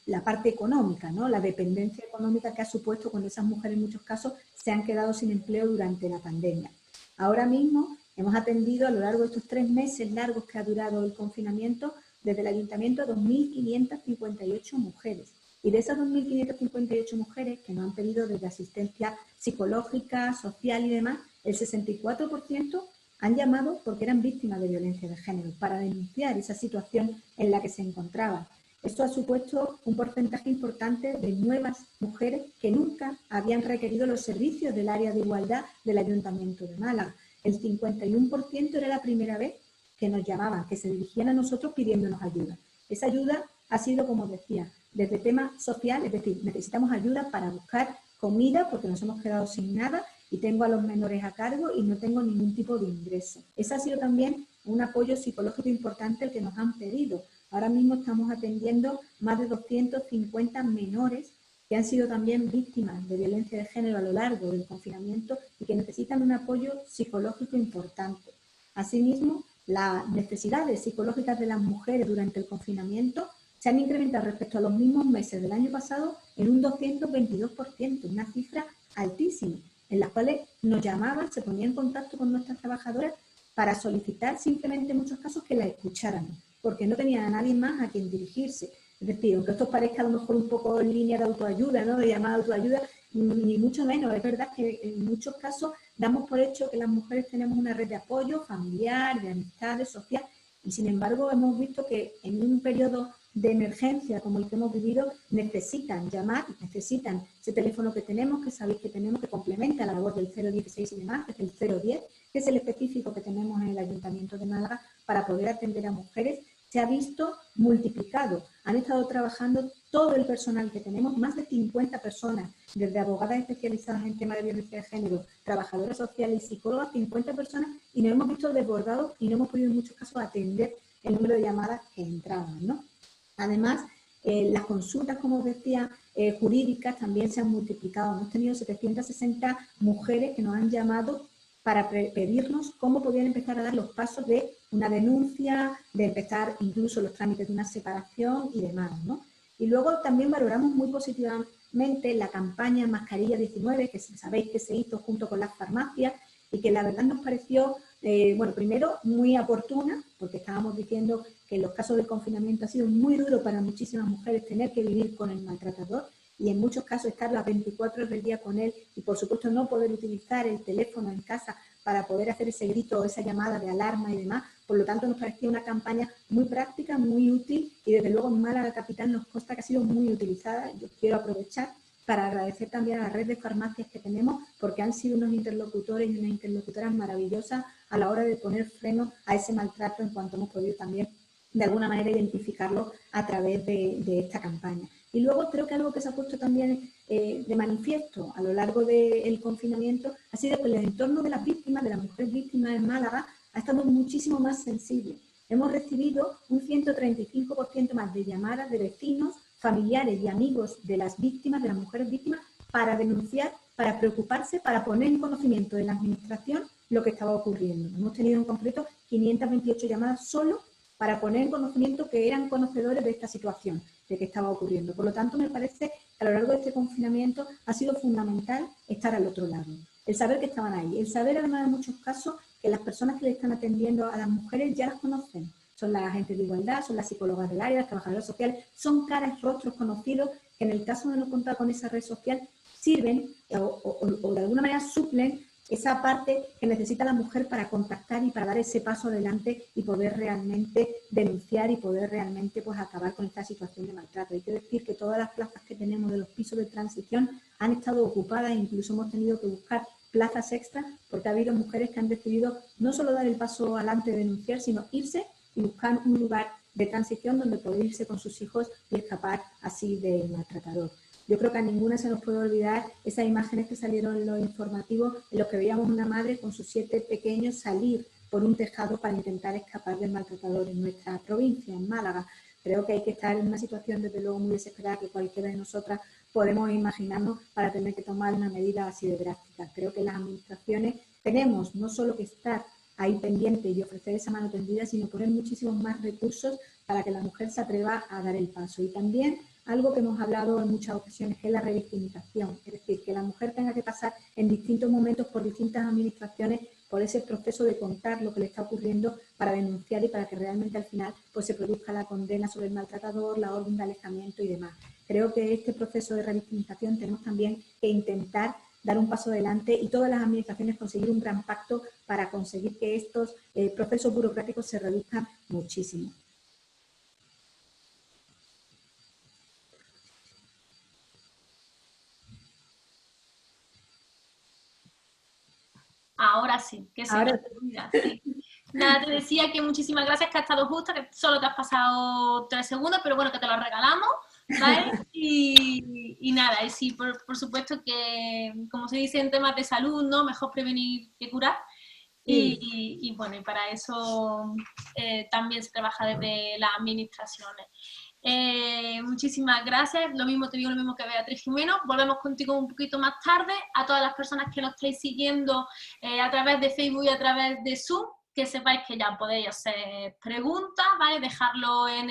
la parte económica, ¿no? La dependencia económica que ha supuesto cuando esas mujeres en muchos casos se han quedado sin empleo durante la pandemia. Ahora mismo hemos atendido a lo largo de estos 3 meses largos que ha durado el confinamiento desde el ayuntamiento a 2.558 mujeres. Y de esas 2.558 mujeres que nos han pedido desde asistencia psicológica, social y demás, el 64% han llamado porque eran víctimas de violencia de género, para denunciar esa situación en la que se encontraban. Esto ha supuesto un porcentaje importante de nuevas mujeres que nunca habían requerido los servicios del área de igualdad del Ayuntamiento de Málaga. El 51% era la primera vez que nos llamaban, que se dirigían a nosotros pidiéndonos ayuda. Esa ayuda ha sido, como decía, desde temas sociales, es decir, necesitamos ayuda para buscar comida porque nos hemos quedado sin nada y tengo a los menores a cargo y no tengo ningún tipo de ingreso. Ese ha sido también un apoyo psicológico importante el que nos han pedido. Ahora mismo estamos atendiendo más de 250 menores que han sido también víctimas de violencia de género a lo largo del confinamiento y que necesitan un apoyo psicológico importante. Asimismo, las necesidades psicológicas de las mujeres durante el confinamiento se han incrementado respecto a los mismos meses del año pasado en un 222%, una cifra altísima, en las cuales nos llamaban, se ponían en contacto con nuestras trabajadoras para solicitar simplemente en muchos casos que las escucháramos, porque no tenían a nadie más a quien dirigirse. Es decir, aunque esto parezca a lo mejor un poco en línea de autoayuda, ¿no?, de llamada autoayuda, ni mucho menos. Es verdad que en muchos casos damos por hecho que las mujeres tenemos una red de apoyo familiar, de amistades, social, y sin embargo hemos visto que en un periodo de emergencia como el que hemos vivido necesitan llamar, necesitan ese teléfono que tenemos, que sabéis que tenemos, que complementa la labor del 016 y demás, que es el 010, que es el específico que tenemos en el Ayuntamiento de Málaga para poder atender a mujeres. Se ha visto multiplicado. Han estado trabajando todo el personal que tenemos, más de 50 personas, desde abogadas especializadas en temas de violencia de género, trabajadoras sociales y psicólogas, 50 personas, y nos hemos visto desbordados y no hemos podido en muchos casos atender el número de llamadas que entraban, ¿no? Además, las consultas, como os decía, jurídicas también se han multiplicado. Hemos tenido 760 mujeres que nos han llamado para pedirnos cómo podían empezar a dar los pasos de una denuncia, de empezar incluso los trámites de una separación y demás, ¿no? Y luego también valoramos muy positivamente la campaña Mascarilla 19, que sabéis que se hizo junto con las farmacias y que la verdad nos pareció, bueno, primero muy oportuna, porque estábamos diciendo que en los casos del confinamiento ha sido muy duro para muchísimas mujeres tener que vivir con el maltratador, y en muchos casos estar las 24 horas del día con él y por supuesto no poder utilizar el teléfono en casa para poder hacer ese grito o esa llamada de alarma y demás. Por lo tanto, nos parecía una campaña muy práctica, muy útil y desde luego en Málaga Capital nos consta que ha sido muy utilizada. Yo quiero aprovechar para agradecer también a la red de farmacias que tenemos porque han sido unos interlocutores y unas interlocutoras maravillosas a la hora de poner freno a ese maltrato en cuanto hemos podido también de alguna manera identificarlo a través de esta campaña. Y luego creo que algo que se ha puesto también de manifiesto a lo largo del confinamiento ha sido que el entorno de las víctimas, de las mujeres víctimas en Málaga, ha estado muchísimo más sensible. Hemos recibido un 135% más de llamadas de vecinos, familiares y amigos de las víctimas, de las mujeres víctimas, para denunciar, para preocuparse, para poner en conocimiento de la administración lo que estaba ocurriendo. Hemos tenido en concreto 528 llamadas solo para poner en conocimiento que eran conocedores de esta situación, de que estaba ocurriendo. Por lo tanto, me parece que a lo largo de este confinamiento ha sido fundamental estar al otro lado. El saber que estaban ahí, el saber además en muchos casos que las personas que le están atendiendo a las mujeres ya las conocen. Son las agentes de igualdad, son las psicólogas del área, las trabajadoras sociales, son caras, rostros conocidos que en el caso de no contar con esa red social sirven o de alguna manera suplen esa parte que necesita la mujer para contactar y para dar ese paso adelante y poder realmente denunciar y poder realmente pues acabar con esta situación de maltrato. Hay que decir que todas las plazas que tenemos de los pisos de transición han estado ocupadas e incluso hemos tenido que buscar plazas extras porque ha habido mujeres que han decidido no solo dar el paso adelante de denunciar, sino irse y buscar un lugar de transición donde poder irse con sus hijos y escapar así del maltratador. Yo creo que a ninguna se nos puede olvidar esas imágenes que salieron en los informativos en los que veíamos una madre con sus 7 pequeños salir por un tejado para intentar escapar del maltratador en nuestra provincia, en Málaga. Creo que hay que estar en una situación desde luego muy desesperada que cualquiera de nosotras podemos imaginarnos para tener que tomar una medida así de drástica. Creo que las administraciones tenemos no solo que estar ahí pendiente y ofrecer esa mano tendida, sino poner muchísimos más recursos para que la mujer se atreva a dar el paso. Y también algo que hemos hablado en muchas ocasiones, que es la revictimización, es decir, que la mujer tenga que pasar en distintos momentos por distintas administraciones por ese proceso de contar lo que le está ocurriendo para denunciar y para que realmente al final pues, se produzca la condena sobre el maltratador, la orden de alejamiento y demás. Creo que este proceso de revictimización tenemos también que intentar dar un paso adelante y todas las administraciones conseguir un gran pacto para conseguir que estos procesos burocráticos se reduzcan muchísimo. Ahora sí, que se me olvida, sí. Nada, te decía que muchísimas gracias, que ha estado justa, que solo te has pasado 3 segundos, pero bueno, que te lo regalamos, ¿vale? Y nada, y sí, por supuesto que, como se dice en temas de salud, ¿no? Mejor prevenir que curar. Y bueno, y para eso también se trabaja desde las administraciones. Muchísimas gracias, lo mismo te digo, lo mismo que Beatriz Jimeno. Volvemos contigo un poquito más tarde. A todas las personas que nos estáis siguiendo a través de Facebook y a través de Zoom, que sepáis que ya podéis hacer preguntas, ¿vale? Dejarlo en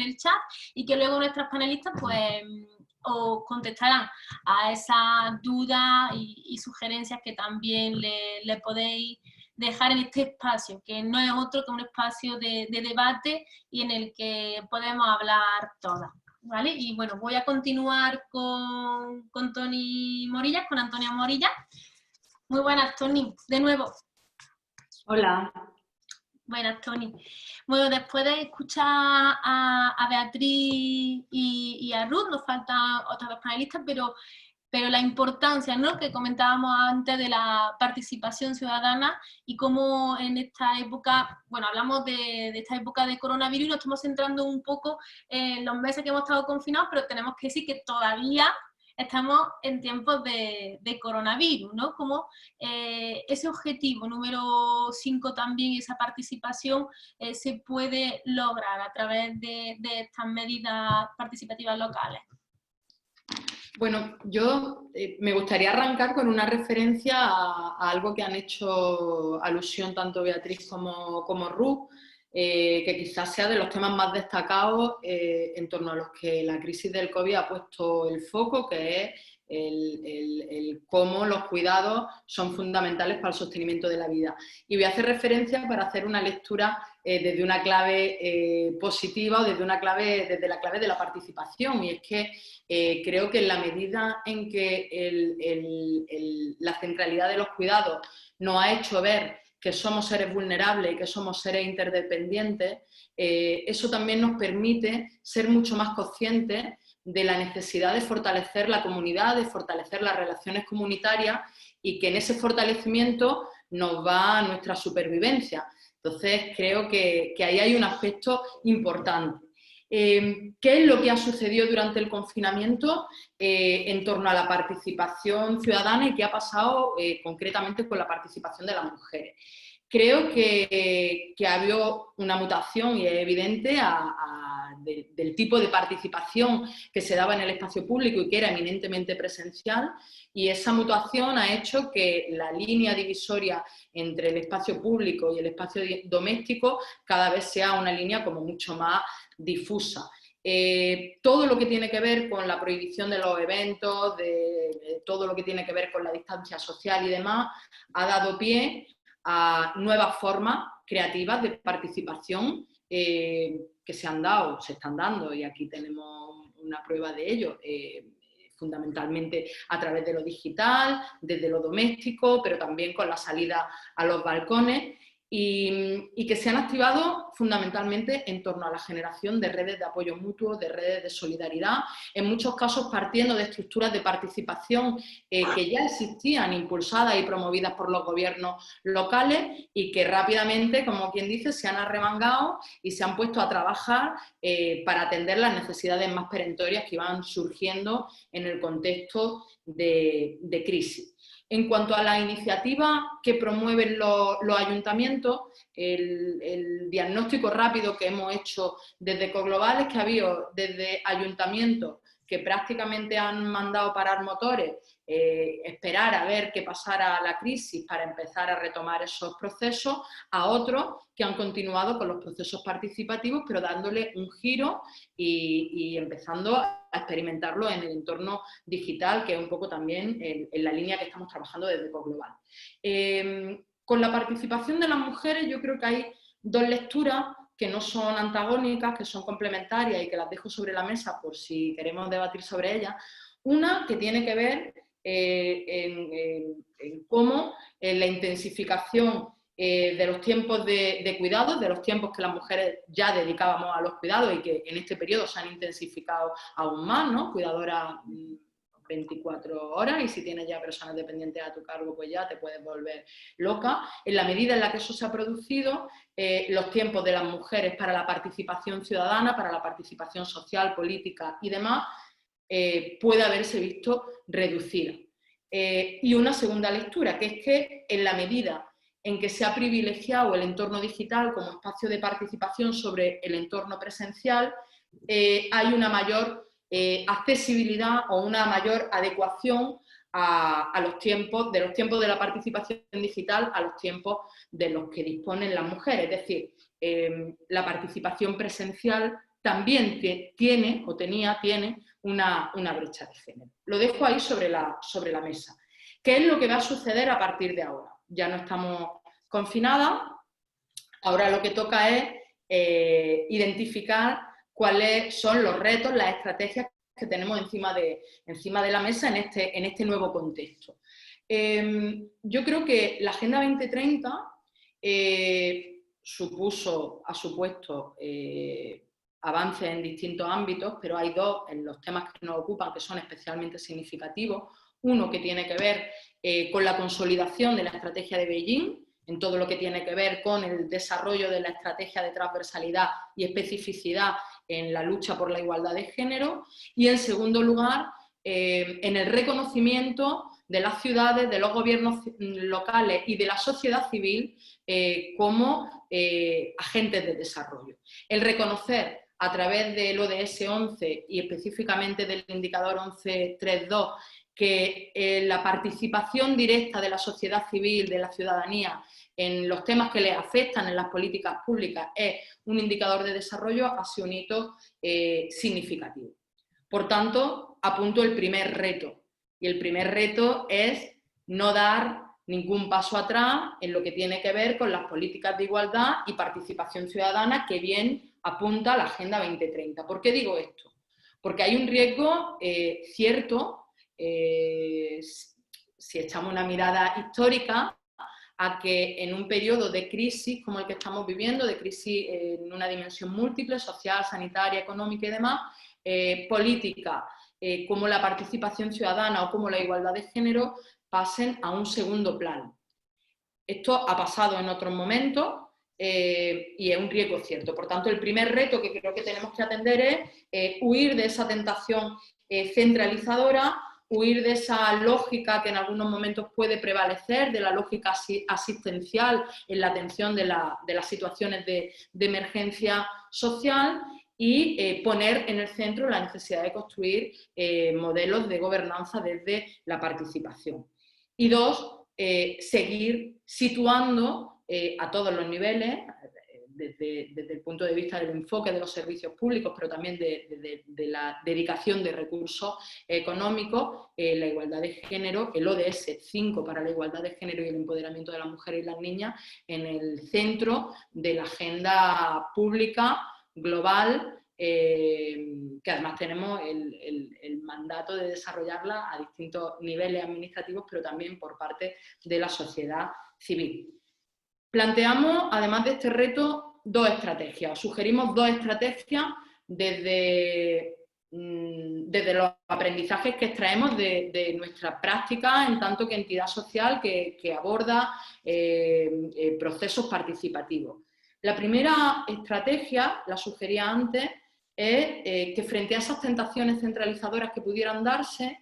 el chat y que luego nuestras panelistas pues os contestarán a esas dudas y sugerencias que también le podéis dejar en este espacio, que no es otro que un espacio de debate y en el que podemos hablar todas, ¿vale? Y bueno, voy a continuar con Toni Morillas, con Antonia Morillas. Muy buenas, Toni, de nuevo. Hola. Buenas, Toni. Bueno, después de escuchar a Beatriz y a Ruth, nos faltan otras 2 panelistas, pero la importancia, ¿no?, que comentábamos antes de la participación ciudadana y cómo en esta época, bueno, hablamos de esta época de coronavirus y nos estamos centrando un poco en los meses que hemos estado confinados, pero tenemos que decir que todavía estamos en tiempos de coronavirus, ¿no? Como ese objetivo número 5 también, esa participación, se puede lograr a través de estas medidas participativas locales. Bueno, yo me gustaría arrancar con una referencia a algo que han hecho alusión tanto Beatriz como Ruth, que quizás sea de los temas más destacados en torno a los que la crisis del COVID ha puesto el foco, que es el cómo los cuidados son fundamentales para el sostenimiento de la vida. Y voy a hacer referencia para hacer una lectura desde una clave positiva o desde la clave de la participación, y es que creo que en la medida en que la centralidad de los cuidados nos ha hecho ver que somos seres vulnerables y que somos seres interdependientes, eso también nos permite ser mucho más conscientes de la necesidad de fortalecer la comunidad, de fortalecer las relaciones comunitarias, y que en ese fortalecimiento nos va nuestra supervivencia. Entonces, creo que ahí hay un aspecto importante. ¿Qué es lo que ha sucedido durante el confinamiento en torno a la participación ciudadana y qué ha pasado concretamente con la participación de las mujeres? Creo que ha habido una mutación, y es evidente, del tipo de participación que se daba en el espacio público y que era eminentemente presencial, y esa mutación ha hecho que la línea divisoria entre el espacio público y el espacio doméstico cada vez sea una línea como mucho más difusa. Todo lo que tiene que ver con la prohibición de los eventos, todo lo que tiene que ver con la distancia social y demás, ha dado pie a nuevas formas creativas de participación que se están dando, y aquí tenemos una prueba de ello, fundamentalmente a través de lo digital, desde lo doméstico, pero también con la salida a los balcones, y que se han activado fundamentalmente en torno a la generación de redes de apoyo mutuo, de redes de solidaridad, en muchos casos partiendo de estructuras de participación que ya existían, impulsadas y promovidas por los gobiernos locales, y que rápidamente, como quien dice, se han arremangado y se han puesto a trabajar para atender las necesidades más perentorias que iban surgiendo en el contexto de crisis. En cuanto a la iniciativa que promueven los ayuntamientos, el diagnóstico rápido que hemos hecho desde Ecoglobal es que ha habido desde ayuntamientos que prácticamente han mandado parar motores, esperar a ver qué pasara la crisis para empezar a retomar esos procesos, a otros que han continuado con los procesos participativos, pero dándole un giro y empezando a experimentarlo en el entorno digital, que es un poco también en la línea que estamos trabajando desde Ecoglobal. Con la participación de las mujeres yo creo que hay dos lecturas que no son antagónicas, que son complementarias y que las dejo sobre la mesa por si queremos debatir sobre ellas. Una que tiene que ver en cómo la intensificación de los tiempos de cuidados, de los tiempos que las mujeres ya dedicábamos a los cuidados y que en este periodo se han intensificado aún más, ¿no? Cuidadoras 24 horas, y si tienes ya personas dependientes a tu cargo, pues ya te puedes volver loca. En la medida en la que eso se ha producido, los tiempos de las mujeres para la participación ciudadana, para la participación social, política y demás, puede haberse visto reducida. Y una segunda lectura, que es que en la medida en que se ha privilegiado el entorno digital como espacio de participación sobre el entorno presencial, hay una mayor accesibilidad o una mayor adecuación a los tiempos de la participación digital a los tiempos de los que disponen las mujeres. Es decir, la participación presencial también tiene una brecha de género. Lo dejo ahí sobre la mesa. ¿Qué es lo que va a suceder a partir de ahora? Ya no estamos confinadas, ahora lo que toca es identificar cuáles son los retos, las estrategias que tenemos encima de la mesa en este nuevo contexto. Yo creo que la Agenda 2030 ha supuesto avances en distintos ámbitos, pero hay dos en los temas que nos ocupan que son especialmente significativos. Uno que tiene que ver con la consolidación de la estrategia de Beijing, en todo lo que tiene que ver con el desarrollo de la estrategia de transversalidad y especificidad en la lucha por la igualdad de género, y en segundo lugar, en el reconocimiento de las ciudades, de los gobiernos locales y de la sociedad civil como agentes de desarrollo. El reconocer a través del ODS 11 y específicamente del indicador 11.3.2 que la participación directa de la sociedad civil, de la ciudadanía, en los temas que les afectan en las políticas públicas es un indicador de desarrollo, ha sido un hito significativo. Por tanto, apunto el primer reto. Y el primer reto es no dar ningún paso atrás en lo que tiene que ver con las políticas de igualdad y participación ciudadana que bien apunta la Agenda 2030. ¿Por qué digo esto? Porque hay un riesgo cierto, si echamos una mirada histórica, a que en un periodo de crisis como el que estamos viviendo, de crisis en una dimensión múltiple, social, sanitaria, económica y demás, políticas como la participación ciudadana o como la igualdad de género pasen a un segundo plano. Esto ha pasado en otros momentos y es un riesgo cierto. Por tanto, el primer reto que creo que tenemos que atender es huir de esa tentación centralizadora, huir de esa lógica que en algunos momentos puede prevalecer, de la lógica asistencial en la atención de las situaciones de emergencia social y poner en el centro la necesidad de construir modelos de gobernanza desde la participación. Y dos, seguir situando a todos los niveles, desde el punto de vista del enfoque de los servicios públicos, pero también de la dedicación de recursos económicos, la igualdad de género, el ODS 5 para la igualdad de género y el empoderamiento de las mujeres y las niñas en el centro de la agenda pública global, que además tenemos el mandato de desarrollarla a distintos niveles administrativos, pero también por parte de la sociedad civil. Planteamos, además de este reto, dos estrategias. Os sugerimos dos estrategias desde los aprendizajes que extraemos de nuestra práctica en tanto que entidad social que aborda procesos participativos. La primera estrategia, la sugería antes, es que frente a esas tentaciones centralizadoras que pudieran darse,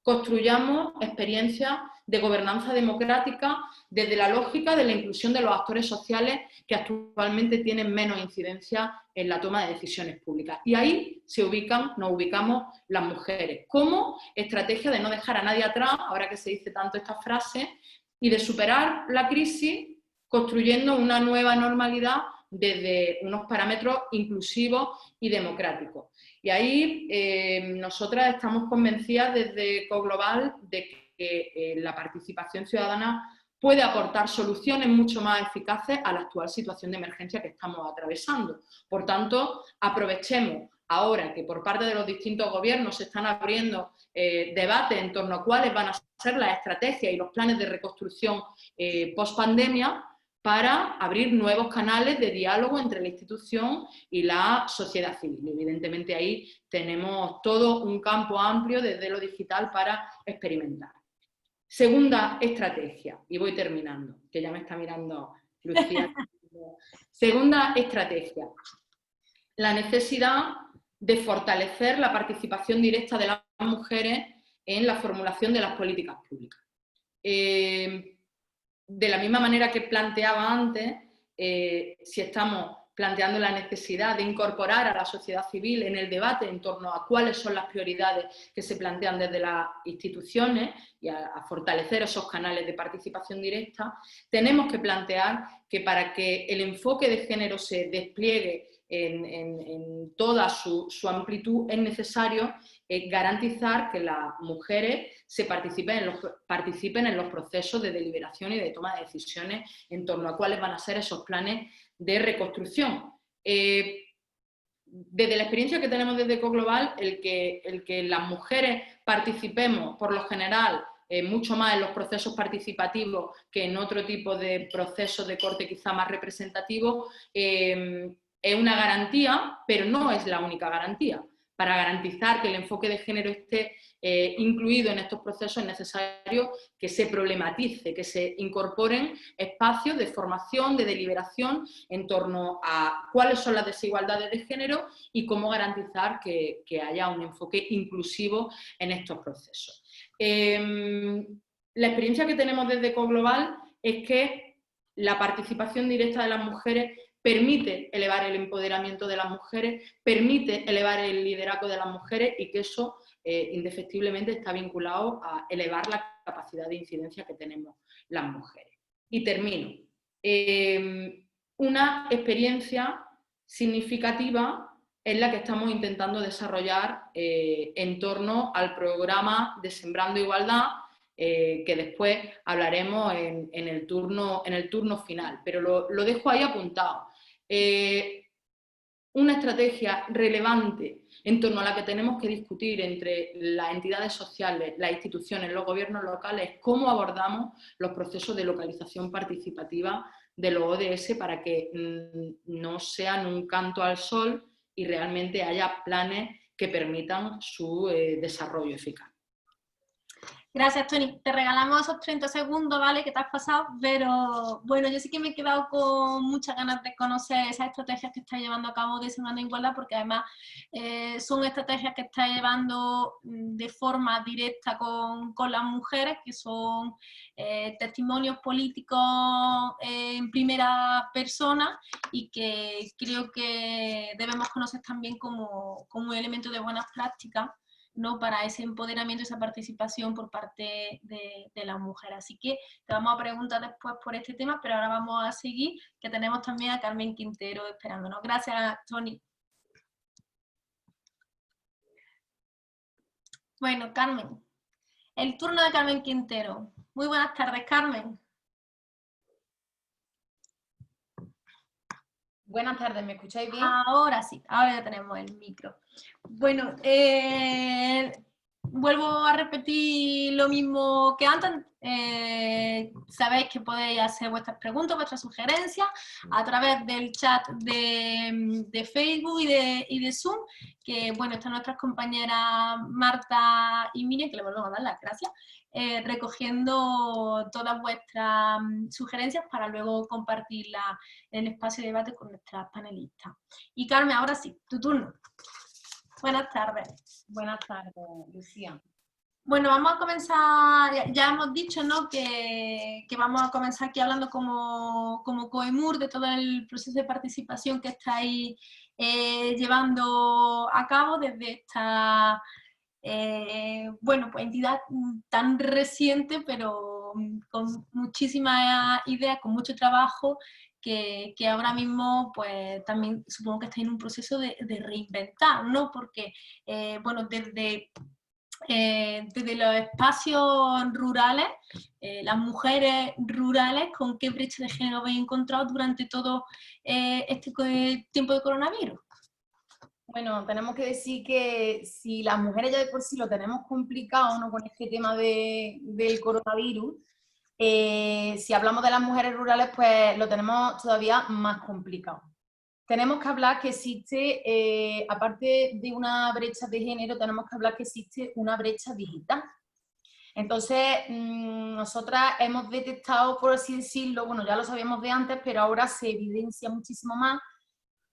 construyamos experiencias de gobernanza democrática desde la lógica de la inclusión de los actores sociales que actualmente tienen menos incidencia en la toma de decisiones públicas. Y ahí nos ubicamos las mujeres, como estrategia de no dejar a nadie atrás, ahora que se dice tanto esta frase, y de superar la crisis construyendo una nueva normalidad desde unos parámetros inclusivos y democráticos. Y ahí nosotras estamos convencidas desde CoGlobal de que la participación ciudadana puede aportar soluciones mucho más eficaces a la actual situación de emergencia que estamos atravesando. Por tanto, aprovechemos ahora que por parte de los distintos gobiernos se están abriendo debates en torno a cuáles van a ser las estrategias y los planes de reconstrucción post-pandemia, para abrir nuevos canales de diálogo entre la institución y la sociedad civil. Evidentemente ahí tenemos todo un campo amplio desde lo digital para experimentar. Segunda estrategia, y voy terminando, que ya me está mirando Lucía. Segunda estrategia, la necesidad de fortalecer la participación directa de las mujeres en la formulación de las políticas públicas. De la misma manera que planteaba antes, si estamos planteando la necesidad de incorporar a la sociedad civil en el debate en torno a cuáles son las prioridades que se plantean desde las instituciones y a fortalecer esos canales de participación directa, tenemos que plantear que para que el enfoque de género se despliegue en toda su amplitud es necesario garantizar que las mujeres participen en los procesos de deliberación y de toma de decisiones en torno a cuáles van a ser esos planes de reconstrucción. Desde la experiencia que tenemos desde CoGlobal, el que las mujeres participemos por lo general mucho más en los procesos participativos que en otro tipo de procesos de corte quizá más representativo, es una garantía, pero no es la única garantía. Para garantizar que el enfoque de género esté incluido en estos procesos es necesario que se problematice, que se incorporen espacios de formación, de deliberación en torno a cuáles son las desigualdades de género y cómo garantizar que haya un enfoque inclusivo en estos procesos. La experiencia que tenemos desde CoGlobal es que la participación directa de las mujeres permite elevar el empoderamiento de las mujeres, permite elevar el liderazgo de las mujeres y que eso indefectiblemente está vinculado a elevar la capacidad de incidencia que tenemos las mujeres. Y termino. una experiencia significativa es la que estamos intentando desarrollar en torno al programa de Sembrando Igualdad, que después hablaremos en el turno final, pero lo dejo ahí apuntado. Una estrategia relevante en torno a la que tenemos que discutir entre las entidades sociales, las instituciones, los gobiernos locales, es cómo abordamos los procesos de localización participativa de los ODS para que no sean un canto al sol y realmente haya planes que permitan su desarrollo eficaz. Gracias, Toni. Te regalamos esos 30 segundos, ¿vale? Que te has pasado, pero bueno, yo sí que me he quedado con muchas ganas de conocer esas estrategias que está llevando a cabo de Sembrando Igualdad, porque además son estrategias que está llevando de forma directa con las mujeres, que son testimonios políticos en primera persona y que creo que debemos conocer también como un elemento de buenas prácticas, ¿no? Para ese empoderamiento y esa participación por parte de la mujer. Así que te vamos a preguntar después por este tema, pero ahora vamos a seguir, que tenemos también a Carmen Quintero esperándonos. Gracias, Toni. Bueno, Carmen, el turno de Carmen Quintero. Muy buenas tardes, Carmen. Buenas tardes, ¿me escucháis bien? Ahora sí, ahora ya tenemos el micro. Bueno, vuelvo a repetir lo mismo que antes. Sabéis que podéis hacer vuestras preguntas, vuestras sugerencias a través del chat de Facebook y de Zoom, que bueno, están nuestras compañeras Marta y Miriam, que le volvemos a dar las gracias, recogiendo todas vuestras sugerencias para luego compartirlas en el espacio de debate con nuestras panelistas. Y Carmen, ahora sí, tu turno. Buenas tardes. Buenas tardes, Lucía. Bueno, vamos a comenzar, ya hemos dicho, ¿no?, que vamos a comenzar aquí hablando como COEMUR de todo el proceso de participación que estáis llevando a cabo desde esta bueno, pues entidad tan reciente, pero con muchísimas ideas, con mucho trabajo, que ahora mismo pues también supongo que está en un proceso de reinventar, ¿no? Porque, bueno, desde los espacios rurales, las mujeres rurales, ¿con qué brecha de género habéis encontrado durante todo este tiempo de coronavirus? Bueno, tenemos que decir que si las mujeres ya de por sí lo tenemos complicado, ¿no?, con este tema del coronavirus, si hablamos de las mujeres rurales, pues lo tenemos todavía más complicado. Tenemos que hablar que existe, aparte de una brecha de género, tenemos que hablar que existe una brecha digital. Entonces, nosotras hemos detectado, por así decirlo, bueno, ya lo sabíamos de antes, pero ahora se evidencia muchísimo más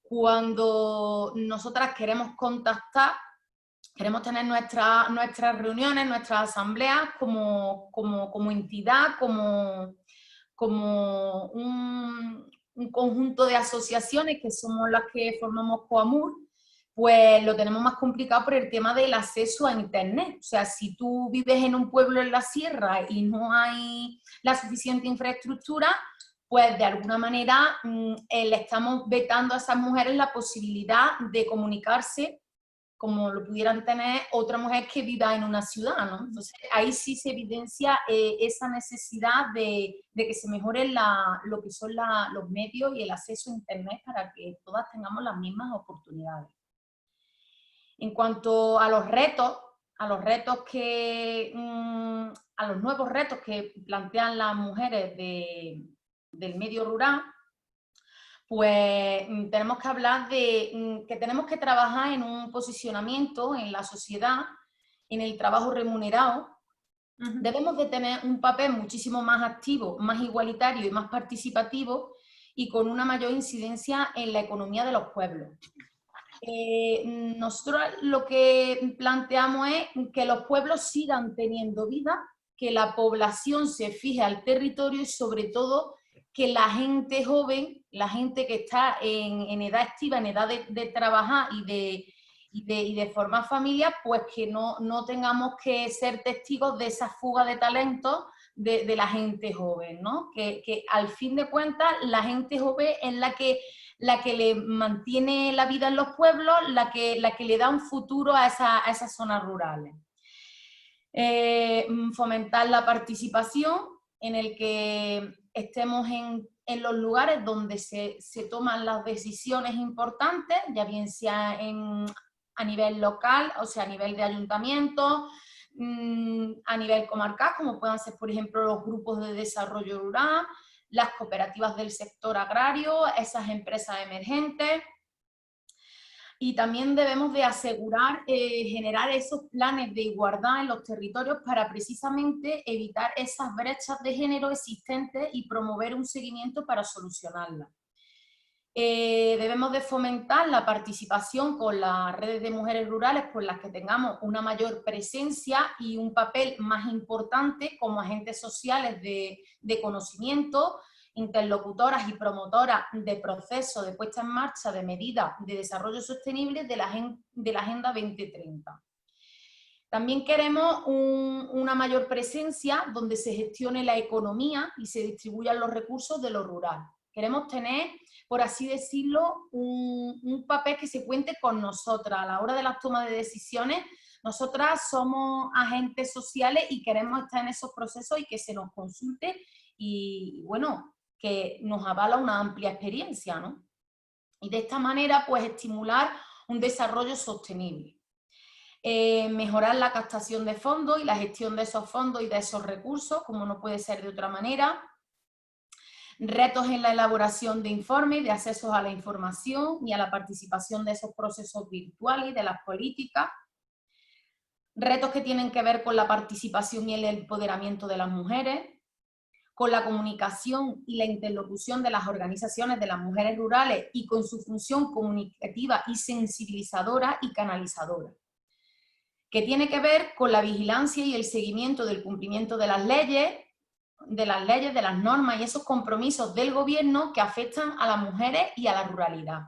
cuando nosotras queremos contactar, queremos tener nuestras reuniones, nuestras asambleas como entidad, como un conjunto de asociaciones que somos las que formamos COAMUR, pues lo tenemos más complicado por el tema del acceso a Internet. O sea, si tú vives en un pueblo en la sierra y no hay la suficiente infraestructura, pues de alguna manera le estamos vetando a esas mujeres la posibilidad de comunicarse como lo pudieran tener otra mujer que viva en una ciudad, ¿no? Entonces ahí sí se evidencia esa necesidad de que se mejoren lo que son los medios y el acceso a Internet para que todas tengamos las mismas oportunidades. En cuanto a los retos, a los nuevos retos que plantean las mujeres del medio rural, pues tenemos que hablar de que tenemos que trabajar en un posicionamiento en la sociedad, en el trabajo remunerado. Debemos de tener un papel muchísimo más activo, más igualitario y más participativo y con una mayor incidencia en la economía de los pueblos. Nosotros lo que planteamos es que los pueblos sigan teniendo vida, que la población se fije al territorio y sobre todo que la gente joven, la gente que está en edad activa, en edad de trabajar y de formar familia, pues que no tengamos que ser testigos de esa fuga de talentos de la gente joven, ¿no? Que al fin de cuentas la gente joven es la que le mantiene la vida en los pueblos, la que le da un futuro a esas zonas rurales. Fomentar la participación, en el que estemos en los lugares donde se toman las decisiones importantes, ya bien sea a nivel local, o sea, a nivel de ayuntamiento, a nivel comarcal, como puedan ser, por ejemplo, los grupos de desarrollo rural, las cooperativas del sector agrario, esas empresas emergentes. Y también debemos de asegurar, generar esos planes de igualdad en los territorios para precisamente evitar esas brechas de género existentes y promover un seguimiento para solucionarlas. Debemos de fomentar la participación con las redes de mujeres rurales por las que tengamos una mayor presencia y un papel más importante como agentes sociales de conocimiento, interlocutoras y promotoras de procesos de puesta en marcha de medidas de desarrollo sostenible de la Agenda 2030. También queremos una mayor presencia donde se gestione la economía y se distribuyan los recursos de lo rural. Queremos tener, por así decirlo, un papel que se cuente con nosotras a la hora de las tomas de decisiones. Nosotras somos agentes sociales y queremos estar en esos procesos y que se nos consulte y, bueno, que nos avala una amplia experiencia, ¿no? Y de esta manera, pues, estimular un desarrollo sostenible. Mejorar la captación de fondos y la gestión de esos fondos y de esos recursos, como no puede ser de otra manera. Retos en la elaboración de informes, de acceso a la información y a la participación de esos procesos virtuales y de las políticas. Retos que tienen que ver con la participación y el empoderamiento de las mujeres, con la comunicación y la interlocución de las organizaciones de las mujeres rurales y con su función comunicativa y sensibilizadora y canalizadora, que tiene que ver con la vigilancia y el seguimiento del cumplimiento de las leyes, de las normas y esos compromisos del gobierno que afectan a las mujeres y a la ruralidad.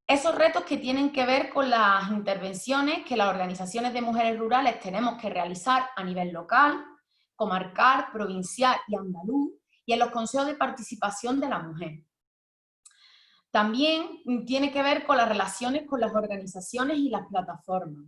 Esos retos que tienen que ver con las intervenciones que las organizaciones de mujeres rurales tenemos que realizar a nivel local, comarcal, provincial y andaluz, y en los consejos de participación de la mujer. También tiene que ver con las relaciones con las organizaciones y las plataformas.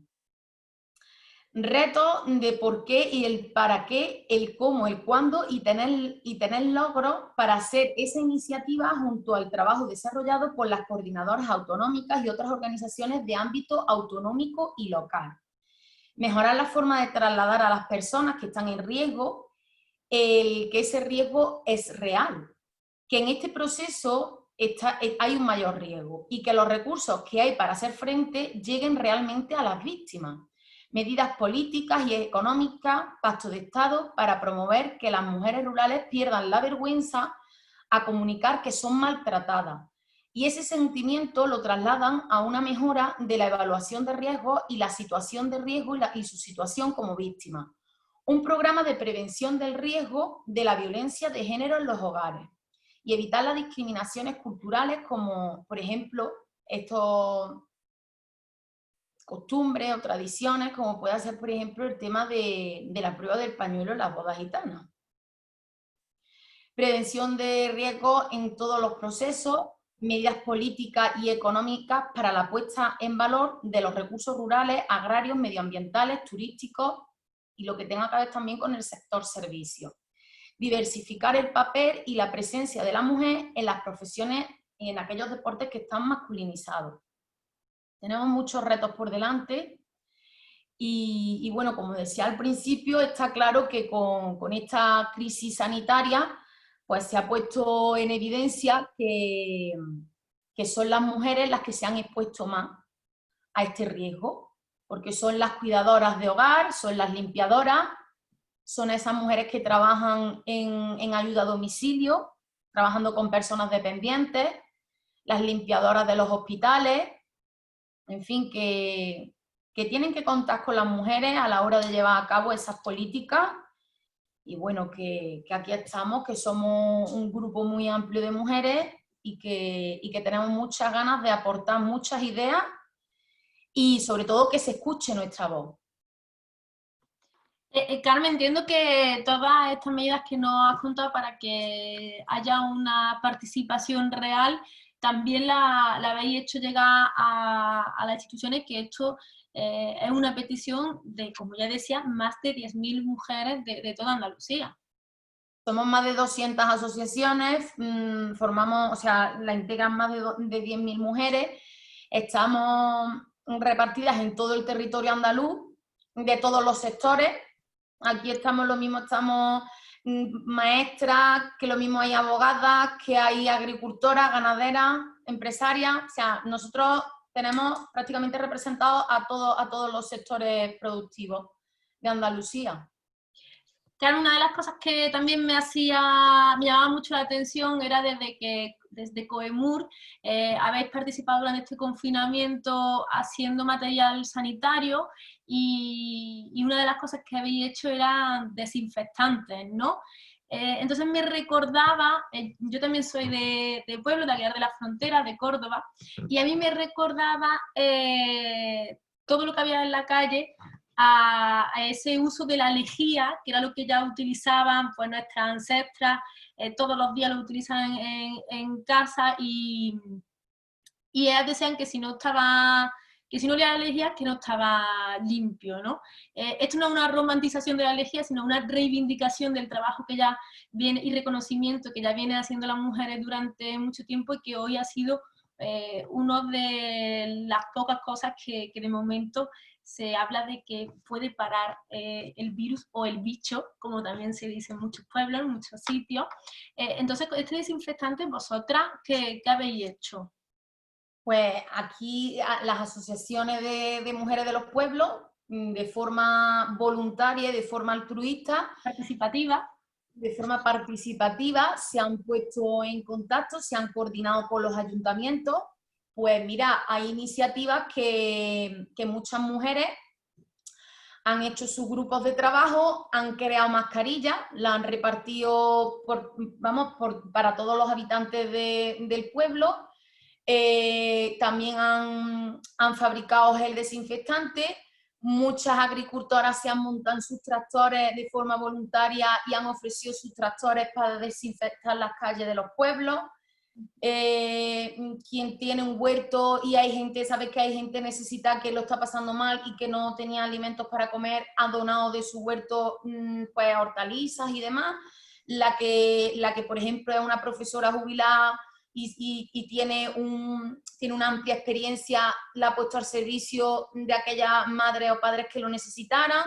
Retos de por qué y el para qué, el cómo, el cuándo y tener logros para hacer esa iniciativa junto al trabajo desarrollado por las coordinadoras autonómicas y otras organizaciones de ámbito autonómico y local. Mejorar la forma de trasladar a las personas que están en riesgo, que ese riesgo es real, que en este proceso hay un mayor riesgo y que los recursos que hay para hacer frente lleguen realmente a las víctimas. Medidas políticas y económicas, pacto de Estado para promover que las mujeres rurales pierdan la vergüenza a comunicar que son maltratadas. Y ese sentimiento lo trasladan a una mejora de la evaluación de riesgo y la situación de riesgo y su situación como víctima. Un programa de prevención del riesgo de la violencia de género en los hogares y evitar las discriminaciones culturales como, por ejemplo, estos costumbres o tradiciones, como puede ser, por ejemplo, el tema de la prueba del pañuelo en las bodas gitanas. Prevención de riesgos en todos los procesos, medidas políticas y económicas para la puesta en valor de los recursos rurales, agrarios, medioambientales, turísticos y lo que tenga que ver también con el sector servicios. Diversificar el papel y la presencia de la mujer en las profesiones y en aquellos deportes que están masculinizados. Tenemos muchos retos por delante y bueno, como decía al principio, está claro que con esta crisis sanitaria pues se ha puesto en evidencia que son las mujeres las que se han expuesto más a este riesgo, porque son las cuidadoras de hogar, son las limpiadoras, son esas mujeres que trabajan en ayuda a domicilio, trabajando con personas dependientes, las limpiadoras de los hospitales, en fin, que tienen que contar con las mujeres a la hora de llevar a cabo esas políticas. Y bueno, que aquí estamos, que somos un grupo muy amplio de mujeres y que tenemos muchas ganas de aportar muchas ideas y sobre todo que se escuche nuestra voz. Carmen, entiendo que todas estas medidas que nos has contado para que haya una participación real, también la habéis hecho llegar a las instituciones, que esto es una petición de, como ya decía, más de 10.000 mujeres de toda Andalucía. Somos más de 200 asociaciones, formamos, o sea, la integran más de 10.000 mujeres, estamos repartidas en todo el territorio andaluz, de todos los sectores. Aquí estamos lo mismo, estamos maestras, que lo mismo hay abogadas, que hay agricultoras, ganaderas, empresarias. O sea, nosotros tenemos prácticamente representados a todos los sectores productivos de Andalucía. Claro, una de las cosas que también me llamaba mucho la atención era desde Coemur habéis participado durante este confinamiento haciendo material sanitario y una de las cosas que habéis hecho eran desinfectantes, ¿no? Entonces me recordaba, yo también soy de pueblo, de Aguilar de la Frontera, de Córdoba, y a mí me recordaba todo lo que había en la calle, a ese uso de la lejía, que era lo que ya utilizaban pues, nuestras ancestras, todos los días lo utilizan en casa, y ellas decían que si no olía la lejía, que no estaba limpio, ¿no? Esto no es una romantización de la lejía, sino una reivindicación del trabajo que ya viene y reconocimiento que ya vienen haciendo las mujeres durante mucho tiempo y que hoy ha sido una de las pocas cosas que de momento se habla de que puede parar el virus o el bicho, como también se dice en muchos pueblos, en muchos sitios. Entonces, este desinfectante, ¿vosotras qué habéis hecho? Pues aquí las asociaciones de mujeres de los pueblos, de forma voluntaria y de forma altruista, de forma participativa, se han puesto en contacto, se han coordinado con los ayuntamientos. Pues mira, hay iniciativas que muchas mujeres han hecho sus grupos de trabajo, han creado mascarillas, las han repartido para todos los habitantes del pueblo. También han fabricado gel desinfectante. Muchas agricultoras se han montado en sus tractores de forma voluntaria y han ofrecido sus tractores para desinfectar las calles de los pueblos. Quien tiene un huerto y sabe que hay gente necesitada que lo está pasando mal y que no tenía alimentos para comer, ha donado de su huerto pues hortalizas y demás. La que por ejemplo es una profesora jubilada y tiene una amplia experiencia, la ha puesto al servicio de aquellas madres o padres que lo necesitaran.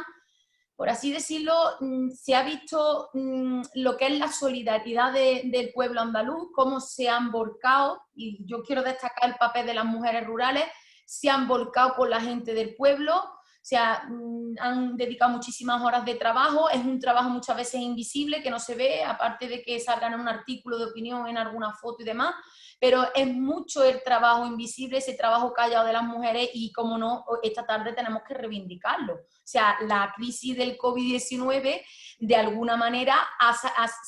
Por así decirlo, se ha visto lo que es la solidaridad del pueblo andaluz, cómo se han volcado, y yo quiero destacar el papel de las mujeres rurales, se han volcado con la gente del pueblo, han dedicado muchísimas horas de trabajo, es un trabajo muchas veces invisible, que no se ve, aparte de que salgan en un artículo de opinión, en alguna foto y demás, pero es mucho el trabajo invisible, ese trabajo callado de las mujeres, y como no, esta tarde tenemos que reivindicarlo. O sea, la crisis del COVID-19 de alguna manera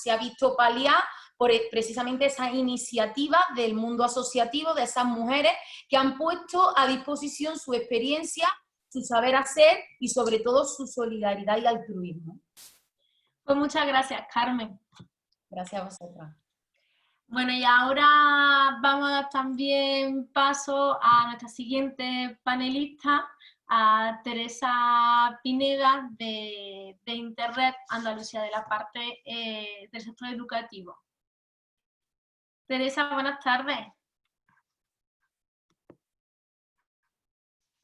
se ha visto paliar por precisamente esa iniciativa del mundo asociativo, de esas mujeres que han puesto a disposición su experiencia, su saber hacer y sobre todo su solidaridad y altruismo. Pues muchas gracias, Carmen. Gracias a vosotras. Bueno, y ahora vamos a dar también paso a nuestra siguiente panelista, a Teresa Pineda de Interred Andalucía, de la parte del sector educativo. Teresa, buenas tardes.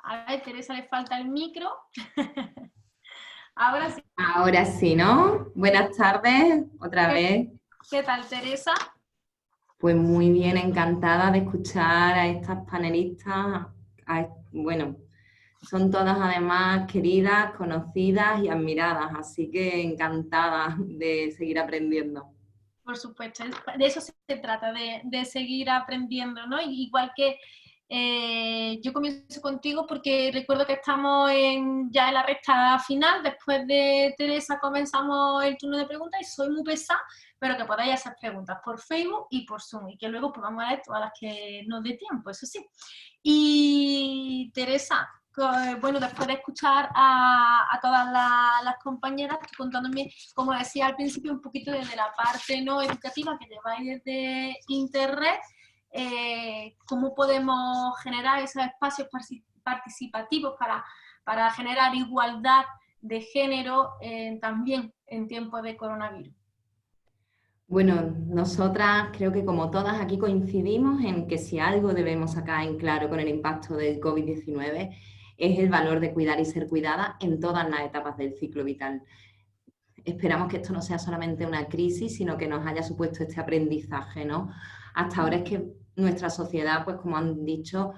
A ver, Teresa le falta el micro. Ahora sí. Ahora sí, ¿no? Buenas tardes, otra vez. ¿Qué tal, Teresa? Pues muy bien, encantada de escuchar a estas panelistas. Bueno, son todas además queridas, conocidas y admiradas, así que encantada de seguir aprendiendo. Por supuesto, de eso se trata, de seguir aprendiendo, ¿no? Igual que yo comienzo contigo porque recuerdo que estamos ya en la recta final. Después de Teresa comenzamos el turno de preguntas y soy muy pesada, pero que podáis hacer preguntas por Facebook y por Zoom y que luego podamos leer todas las que nos dé tiempo, eso sí. Y Teresa, bueno, después de escuchar a todas las compañeras contándome, como decía al principio, un poquito desde la parte no educativa que lleváis desde Interred, cómo podemos generar esos espacios participativos para generar igualdad de género también en tiempos de coronavirus. Bueno, nosotras creo que como todas aquí coincidimos en que si algo debemos sacar en claro con el impacto del COVID-19 es el valor de cuidar y ser cuidada en todas las etapas del ciclo vital. Esperamos que esto no sea solamente una crisis, sino que nos haya supuesto este aprendizaje, ¿no? Hasta ahora es que nuestra sociedad, pues como han dicho,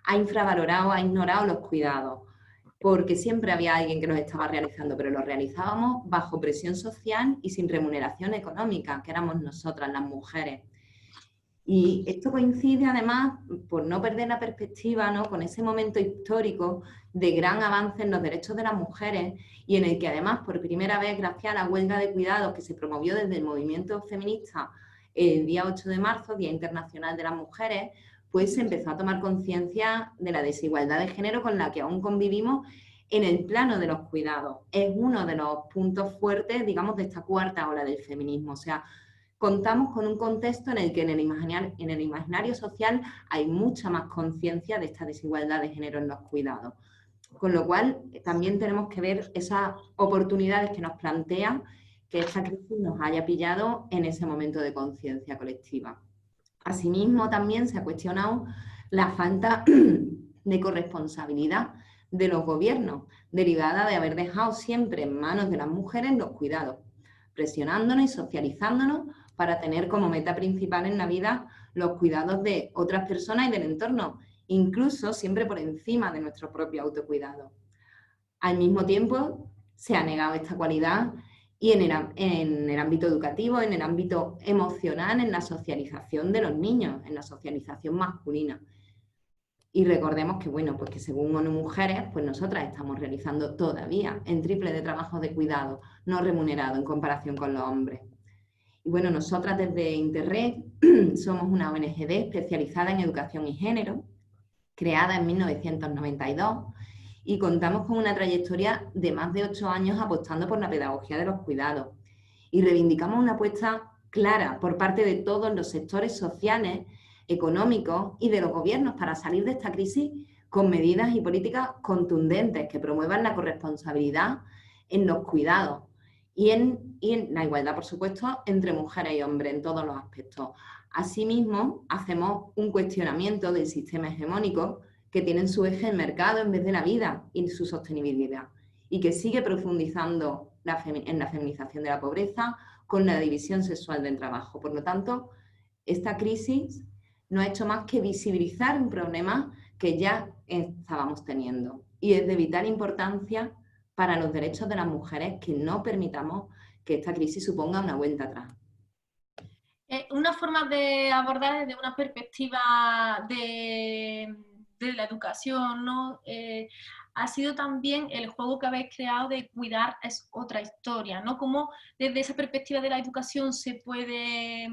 ha infravalorado, ha ignorado los cuidados, porque siempre había alguien que los estaba realizando, pero los realizábamos bajo presión social y sin remuneración económica, que éramos nosotras, las mujeres. Y esto coincide además, por no perder la perspectiva, ¿no?, con ese momento histórico de gran avance en los derechos de las mujeres y en el que además por primera vez, gracias a la huelga de cuidados que se promovió desde el movimiento feminista el día 8 de marzo, Día Internacional de las Mujeres, pues se empezó a tomar conciencia de la desigualdad de género con la que aún convivimos en el plano de los cuidados. Es uno de los puntos fuertes, digamos, de esta cuarta ola del feminismo. O sea, contamos con un contexto en el que en el imaginario social hay mucha más conciencia de esta desigualdad de género en los cuidados. Con lo cual, también tenemos que ver esas oportunidades que nos plantean que esta crisis nos haya pillado en ese momento de conciencia colectiva. Asimismo, también se ha cuestionado la falta de corresponsabilidad de los gobiernos, derivada de haber dejado siempre en manos de las mujeres los cuidados, presionándonos y socializándonos para tener como meta principal en la vida los cuidados de otras personas y del entorno, incluso siempre por encima de nuestro propio autocuidado. Al mismo tiempo, se ha negado esta cualidad y en el ámbito educativo, en el ámbito emocional, en la socialización de los niños, en la socialización masculina. Y recordemos que, bueno, pues que según ONU Mujeres, pues nosotras estamos realizando todavía el triple de trabajo de cuidado no remunerado en comparación con los hombres. Y bueno, nosotras desde Interred somos una ONG especializada en educación y género, creada en 1992, y contamos con una trayectoria de más de 8 años apostando por la pedagogía de los cuidados. Y reivindicamos una apuesta clara por parte de todos los sectores sociales, económicos y de los gobiernos para salir de esta crisis con medidas y políticas contundentes que promuevan la corresponsabilidad en los cuidados y en la igualdad, por supuesto, entre mujeres y hombres en todos los aspectos. Asimismo, hacemos un cuestionamiento del sistema hegemónico que tiene en su eje el mercado en vez de la vida y su sostenibilidad, y que sigue profundizando en la feminización de la pobreza con la división sexual del trabajo. Por lo tanto, esta crisis no ha hecho más que visibilizar un problema que ya estábamos teniendo, y es de vital importancia para los derechos de las mujeres que no permitamos que esta crisis suponga una vuelta atrás. Una forma de abordar desde una perspectiva de la educación, ¿no? Ha sido también el juego que habéis creado de cuidar es otra historia, ¿no? Cómo desde esa perspectiva de la educación se puede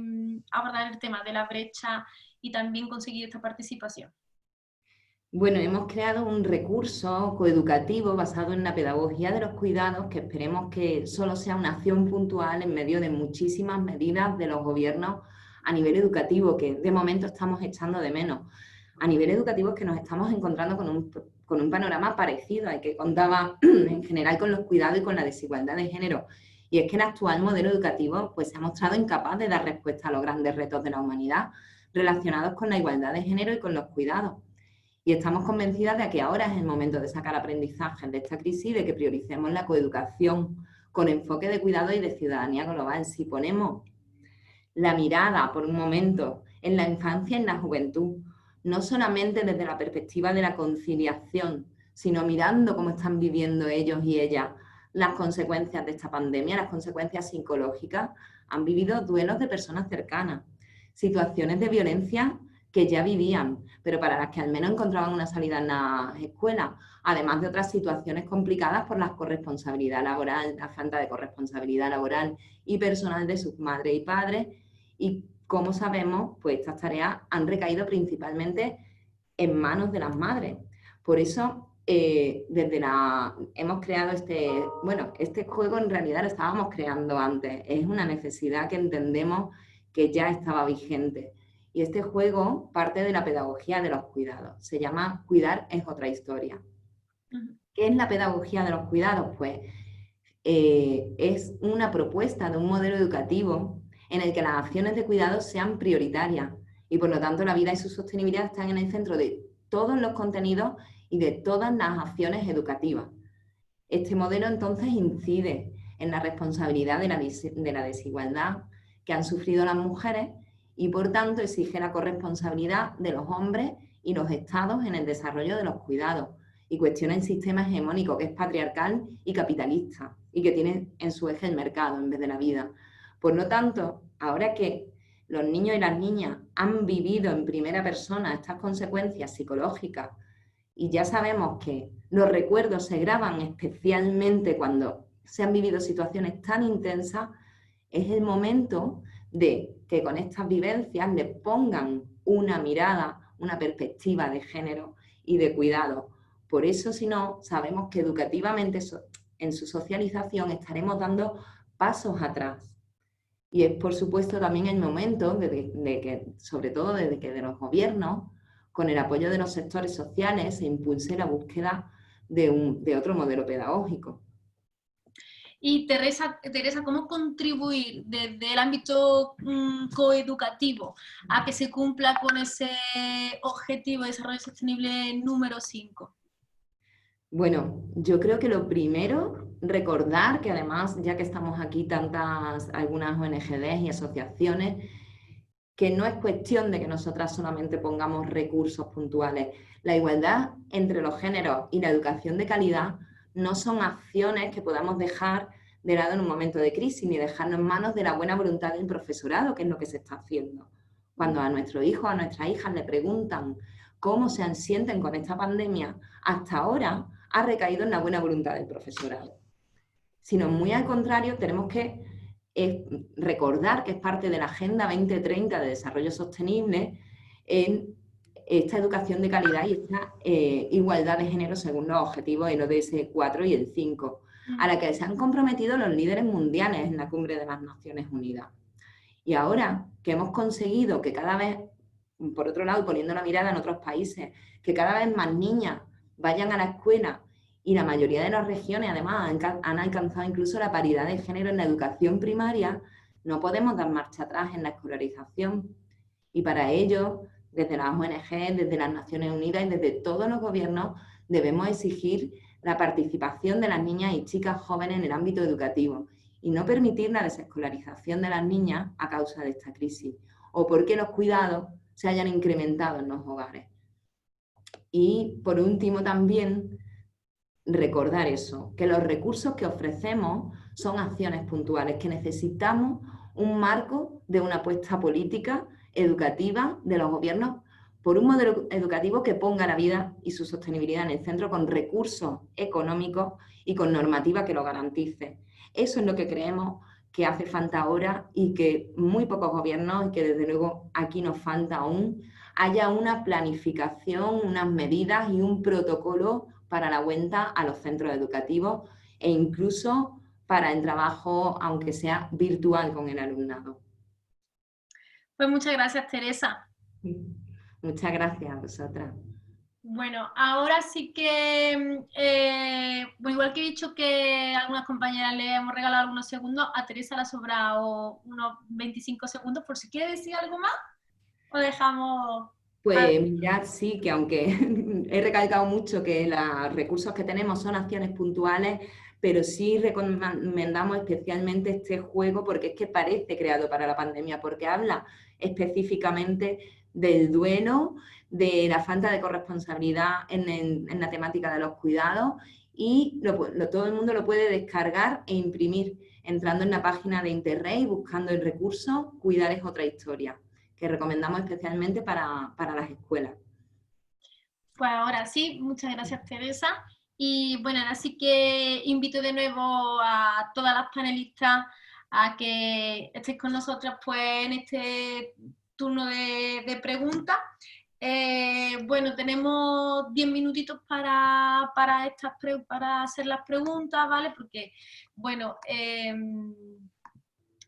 abordar el tema de la brecha y también conseguir esta participación. Bueno, hemos creado un recurso coeducativo basado en la pedagogía de los cuidados que esperemos que solo sea una acción puntual en medio de muchísimas medidas de los gobiernos a nivel educativo, que de momento estamos echando de menos. A nivel educativo es que nos estamos encontrando con un panorama parecido al que contaba en general con los cuidados y con la desigualdad de género. Y es que el actual modelo educativo pues, se ha mostrado incapaz de dar respuesta a los grandes retos de la humanidad relacionados con la igualdad de género y con los cuidados. Y estamos convencidas de que ahora es el momento de sacar aprendizajes de esta crisis y de que prioricemos la coeducación con enfoque de cuidado y de ciudadanía global. Si ponemos la mirada por un momento en la infancia y en la juventud, no solamente desde la perspectiva de la conciliación, sino mirando cómo están viviendo ellos y ellas las consecuencias de esta pandemia, las consecuencias psicológicas, han vivido duelos de personas cercanas, situaciones de violencia que ya vivían, pero para las que al menos encontraban una salida en las escuelas, además de otras situaciones complicadas por la corresponsabilidad laboral, la falta de corresponsabilidad laboral y personal de sus madres y padres, y como sabemos, pues estas tareas han recaído principalmente en manos de las madres. Por eso hemos creado este juego en realidad lo estábamos creando antes, es una necesidad que entendemos que ya estaba vigente. Y este juego parte de la pedagogía de los cuidados, se llama Cuidar es otra historia. ¿Qué es la pedagogía de los cuidados? Pues es una propuesta de un modelo educativo en el que las acciones de cuidado sean prioritarias y por lo tanto la vida y su sostenibilidad están en el centro de todos los contenidos y de todas las acciones educativas. Este modelo entonces incide en la responsabilidad de la desigualdad que han sufrido las mujeres y por tanto exige la corresponsabilidad de los hombres y los estados en el desarrollo de los cuidados y cuestiona el sistema hegemónico que es patriarcal y capitalista y que tiene en su eje el mercado en vez de la vida. Por lo tanto, ahora que los niños y las niñas han vivido en primera persona estas consecuencias psicológicas y ya sabemos que los recuerdos se graban especialmente cuando se han vivido situaciones tan intensas, es el momento de que con estas vivencias le pongan una mirada, una perspectiva de género y de cuidado. Por eso, si no, sabemos que educativamente en su socialización estaremos dando pasos atrás. Y es, por supuesto, también el momento de que, sobre todo desde que de los gobiernos, con el apoyo de los sectores sociales, se impulse la búsqueda de otro modelo pedagógico. Y Teresa, ¿cómo contribuir desde el ámbito coeducativo a que se cumpla con ese objetivo de desarrollo sostenible número 5? Bueno, yo creo que lo primero, recordar que además, ya que estamos aquí algunas ONGs y asociaciones, que no es cuestión de que nosotras solamente pongamos recursos puntuales. La igualdad entre los géneros y la educación de calidad no son acciones que podamos dejar de lado en un momento de crisis, ni dejarnos en manos de la buena voluntad del profesorado, que es lo que se está haciendo. Cuando a nuestros hijos, a nuestras hijas le preguntan cómo se sienten con esta pandemia, hasta ahora ha recaído en la buena voluntad del profesorado. Sino muy al contrario, tenemos que recordar que es parte de la Agenda 2030 de Desarrollo Sostenible en esta educación de calidad y esta igualdad de género según los objetivos del ODS 4 y el 5, a la que se han comprometido los líderes mundiales en la Cumbre de las Naciones Unidas. Y ahora que hemos conseguido que cada vez, por otro lado, poniendo la mirada en otros países, que cada vez más niñas vayan a la escuela y la mayoría de las regiones además han alcanzado incluso la paridad de género en la educación primaria, no podemos dar marcha atrás en la escolarización. Y para ello, desde las ONG, desde las Naciones Unidas y desde todos los gobiernos, debemos exigir la participación de las niñas y chicas jóvenes en el ámbito educativo y no permitir la desescolarización de las niñas a causa de esta crisis o porque los cuidados se hayan incrementado en los hogares. Y por último también recordar eso, que los recursos que ofrecemos son acciones puntuales, que necesitamos un marco de una apuesta política, educativa de los gobiernos por un modelo educativo que ponga la vida y su sostenibilidad en el centro con recursos económicos y con normativa que lo garantice. Eso es lo que creemos que hace falta ahora y que muy pocos gobiernos, y que desde luego aquí nos falta aún, haya una planificación, unas medidas y un protocolo para la vuelta a los centros educativos e incluso para el trabajo, aunque sea virtual, con el alumnado. Pues muchas gracias, Teresa. Muchas gracias a vosotras. Bueno, ahora sí que, igual que he dicho que a algunas compañeras le hemos regalado algunos segundos, a Teresa le ha sobrado unos 25 segundos, por si quiere decir algo más, o dejamos... Pues mirad, sí, que aunque he recalcado mucho que los recursos que tenemos son acciones puntuales, pero sí recomendamos especialmente este juego porque es que parece creado para la pandemia, porque habla específicamente del duelo, de la falta de corresponsabilidad en la temática de los cuidados y todo el mundo lo puede descargar e imprimir entrando en la página de Interreg y buscando el recurso Cuidar es otra historia, que recomendamos especialmente para las escuelas. Pues ahora sí, muchas gracias, Teresa. Y bueno, ahora sí que invito de nuevo a todas las panelistas a que estéis con nosotras pues, en este turno de preguntas. Bueno, tenemos 10 minutitos para hacer las preguntas, ¿vale? Porque, bueno,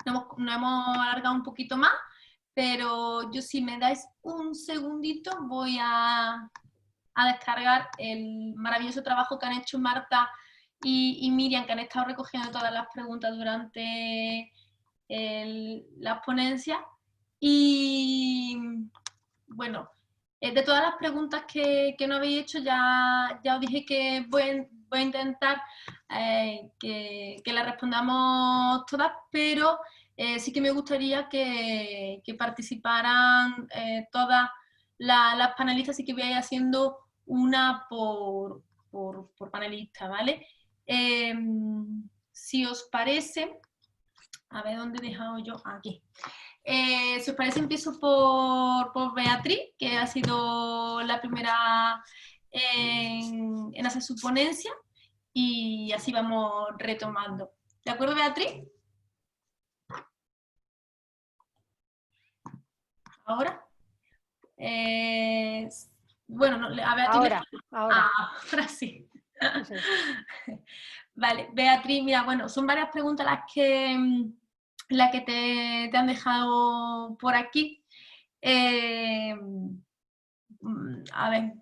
nos hemos alargado un poquito más, pero yo, si me dais un segundito, voy a descargar el maravilloso trabajo que han hecho Marta y Miriam, que han estado recogiendo todas las preguntas durante las ponencias. Y bueno, de todas las preguntas que no habéis hecho, ya os dije que voy a intentar que las respondamos todas, pero sí que me gustaría que participaran todas las panelistas, y que voy a ir haciendo una por panelista, ¿vale? Si os parece, a ver dónde he dejado yo, aquí. Si os parece, empiezo por Beatriz, que ha sido la primera en hacer su ponencia, y así vamos retomando. ¿De acuerdo, Beatriz? ¿Ahora? Bueno, a Beatriz ahora sí. Sí. Vale, Beatriz, mira, bueno, son varias preguntas las que te han dejado por aquí. A ver,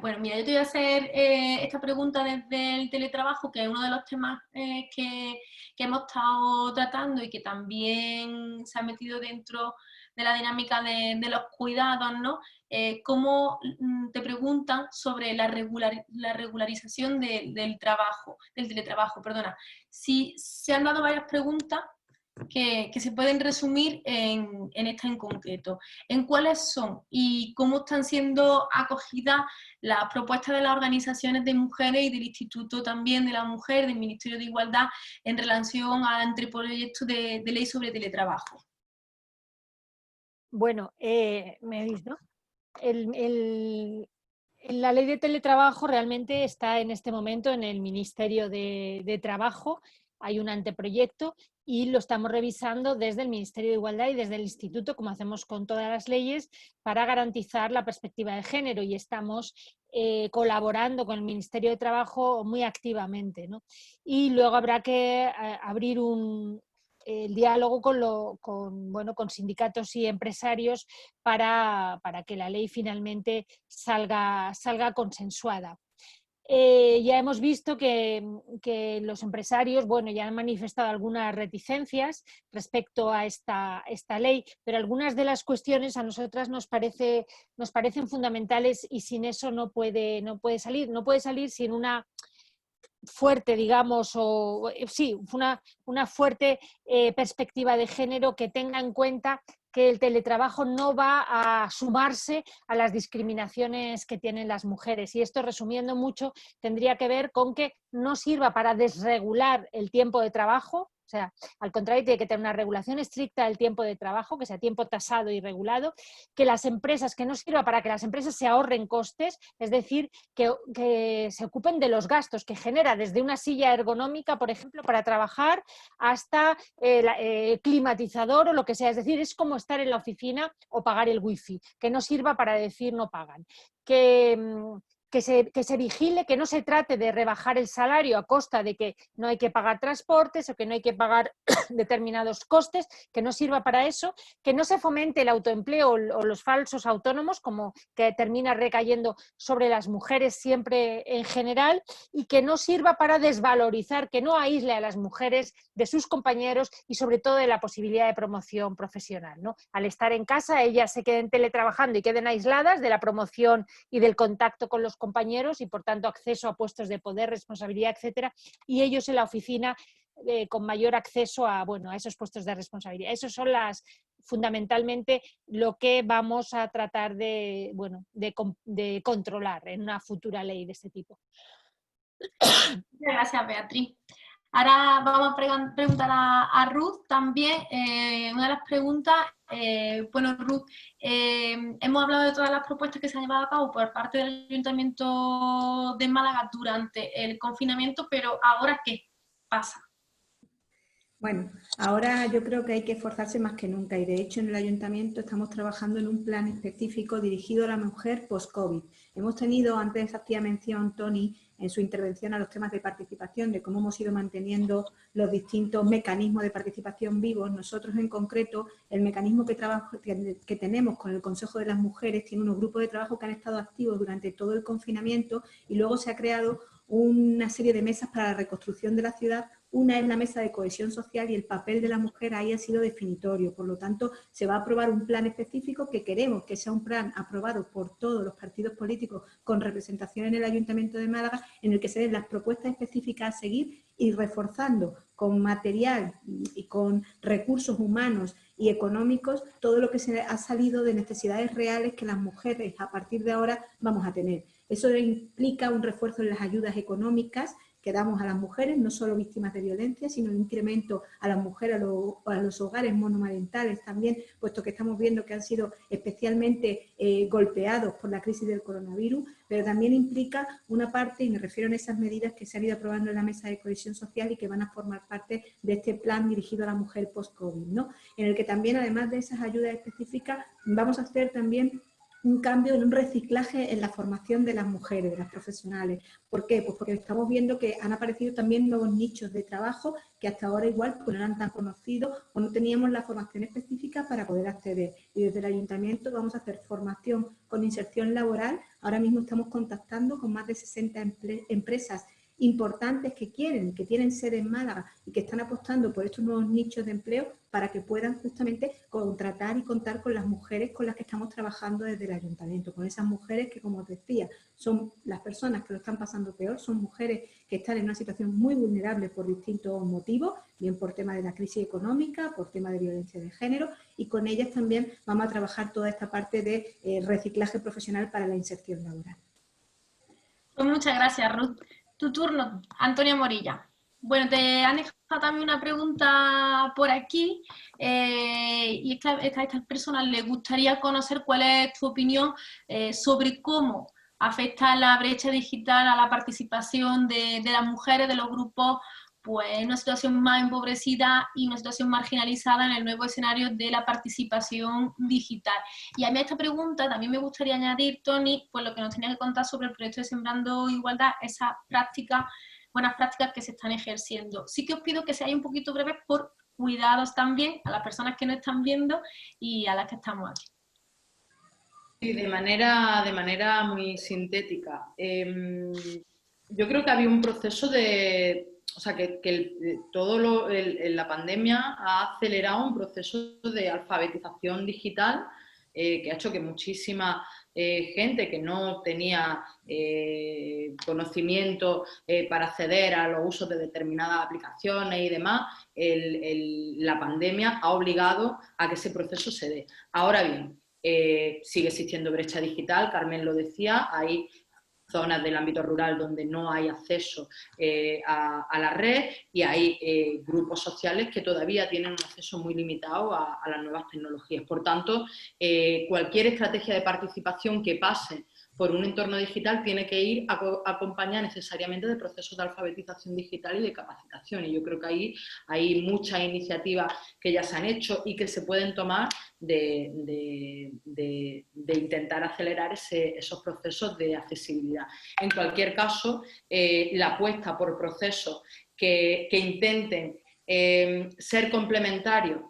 bueno, mira, yo te voy a hacer esta pregunta desde el teletrabajo, que es uno de los temas que hemos estado tratando y que también se ha metido dentro de la dinámica de los cuidados, ¿no? ¿Cómo te preguntan sobre la regularización del teletrabajo, perdona? Si se han dado varias preguntas que se pueden resumir en esta en concreto. ¿En cuáles son y cómo están siendo acogidas las propuestas de las organizaciones de mujeres y del Instituto también de la Mujer, del Ministerio de Igualdad, en relación al anteproyecto de ley sobre teletrabajo? Bueno, me dices, ¿no? La ley de teletrabajo realmente está en este momento en el Ministerio de Trabajo. Hay un anteproyecto y lo estamos revisando desde el Ministerio de Igualdad y desde el Instituto, como hacemos con todas las leyes, para garantizar la perspectiva de género, y estamos colaborando con el Ministerio de Trabajo muy activamente, ¿no? Y luego habrá que abrir el diálogo con sindicatos y empresarios para que la ley finalmente salga consensuada. Ya hemos visto que los empresarios, bueno, ya han manifestado algunas reticencias respecto a esta ley, pero algunas de las cuestiones a nosotras nos parecen fundamentales, y sin eso no puede salir sin una fuerte, digamos, una fuerte perspectiva de género que tenga en cuenta que el teletrabajo no va a sumarse a las discriminaciones que tienen las mujeres. Y esto, resumiendo mucho, tendría que ver con que no sirva para desregular el tiempo de trabajo. O sea, al contrario, tiene que tener una regulación estricta del tiempo de trabajo, que sea tiempo tasado y regulado, que no sirva para que las empresas se ahorren costes, es decir, que se ocupen de los gastos que genera desde una silla ergonómica, por ejemplo, para trabajar, hasta climatizador o lo que sea. Es decir, es como estar en la oficina o pagar el wifi, que no sirva para decir no pagan. Que se vigile, que no se trate de rebajar el salario a costa de que no hay que pagar transportes o que no hay que pagar determinados costes, que no sirva para eso, que no se fomente el autoempleo o los falsos autónomos, como que termina recayendo sobre las mujeres siempre en general, y que no sirva para desvalorizar, que no aísle a las mujeres de sus compañeros y sobre todo de la posibilidad de promoción profesional, ¿no? Al estar en casa, ellas se queden teletrabajando y queden aisladas de la promoción y del contacto con los compañeros, y por tanto acceso a puestos de poder, responsabilidad, etcétera, y ellos en la oficina con mayor acceso a esos puestos de responsabilidad. Esas son fundamentalmente lo que vamos a tratar de controlar en una futura ley de este tipo. Gracias, Beatriz. Ahora vamos a preguntar a Ruth también. Una de las preguntas, bueno, Ruth, hemos hablado de todas las propuestas que se han llevado a cabo por parte del Ayuntamiento de Málaga durante el confinamiento, pero ¿ahora qué pasa? Bueno, ahora yo creo que hay que esforzarse más que nunca y de hecho en el Ayuntamiento estamos trabajando en un plan específico dirigido a la mujer post-COVID. Hemos tenido, antes hacía mención Tony en su intervención a los temas de participación, de cómo hemos ido manteniendo los distintos mecanismos de participación vivos. Nosotros en concreto, el mecanismo que tenemos con el Consejo de las Mujeres tiene unos grupos de trabajo que han estado activos durante todo el confinamiento y luego se ha creado una serie de mesas para la reconstrucción de la ciudad. Una es la mesa de cohesión social y el papel de la mujer ahí ha sido definitorio. Por lo tanto, se va a aprobar un plan específico que queremos que sea un plan aprobado por todos los partidos políticos con representación en el Ayuntamiento de Málaga, en el que se den las propuestas específicas a seguir y reforzando con material y con recursos humanos y económicos todo lo que se ha salido de necesidades reales que las mujeres a partir de ahora vamos a tener. Eso implica un refuerzo en las ayudas económicas que damos a las mujeres, no solo víctimas de violencia, sino un incremento a las mujeres, a los hogares monomarentales también, puesto que estamos viendo que han sido especialmente golpeados por la crisis del coronavirus, pero también implica una parte, y me refiero a esas medidas que se han ido aprobando en la Mesa de Cohesión Social y que van a formar parte de este plan dirigido a la mujer post-COVID, ¿no? En el que también, además de esas ayudas específicas, vamos a hacer también un cambio en un reciclaje en la formación de las mujeres, de las profesionales. ¿Por qué? Pues porque estamos viendo que han aparecido también nuevos nichos de trabajo que hasta ahora igual pues no eran tan conocidos o no teníamos la formación específica para poder acceder. Y desde el Ayuntamiento vamos a hacer formación con inserción laboral. Ahora mismo estamos contactando con más de 60 empresas importantes que tienen sede en Málaga y que están apostando por estos nuevos nichos de empleo para que puedan justamente contratar y contar con las mujeres con las que estamos trabajando desde el Ayuntamiento, con esas mujeres que, como os decía, son las personas que lo están pasando peor, son mujeres que están en una situación muy vulnerable por distintos motivos, bien por tema de la crisis económica, por tema de violencia de género, y con ellas también vamos a trabajar toda esta parte de reciclaje profesional para la inserción laboral. Pues muchas gracias, Ruth. Tu turno, Antonia Morilla. Bueno, te han dejado también una pregunta por aquí y es que a estas personas les gustaría conocer cuál es tu opinión sobre cómo afecta la brecha digital a la participación de las mujeres, de los grupos, pues en una situación más empobrecida y una situación marginalizada en el nuevo escenario de la participación digital. Y a mí a esta pregunta también me gustaría añadir, Tony, pues lo que nos tenía que contar sobre el proyecto de Sembrando Igualdad, esas prácticas, buenas prácticas que se están ejerciendo. Sí que os pido que seáis un poquito breves por cuidados también a las personas que nos están viendo y a las que estamos aquí. Sí, de manera muy sintética. Yo creo que había un proceso o sea, la pandemia ha acelerado un proceso de alfabetización digital que ha hecho que muchísima gente que no tenía conocimiento para acceder a los usos de determinadas aplicaciones y demás, la pandemia ha obligado a que ese proceso se dé. Ahora bien, sigue existiendo brecha digital, Carmen lo decía, hay zonas del ámbito rural donde no hay acceso a la red y hay grupos sociales que todavía tienen un acceso muy limitado a las nuevas tecnologías. Por tanto, cualquier estrategia de participación que pase por un entorno digital tiene que ir acompañada necesariamente de procesos de alfabetización digital y de capacitación. Y yo creo que ahí hay muchas iniciativas que ya se han hecho y que se pueden tomar de intentar acelerar esos procesos de accesibilidad. En cualquier caso, la apuesta por procesos que intenten ser complementarios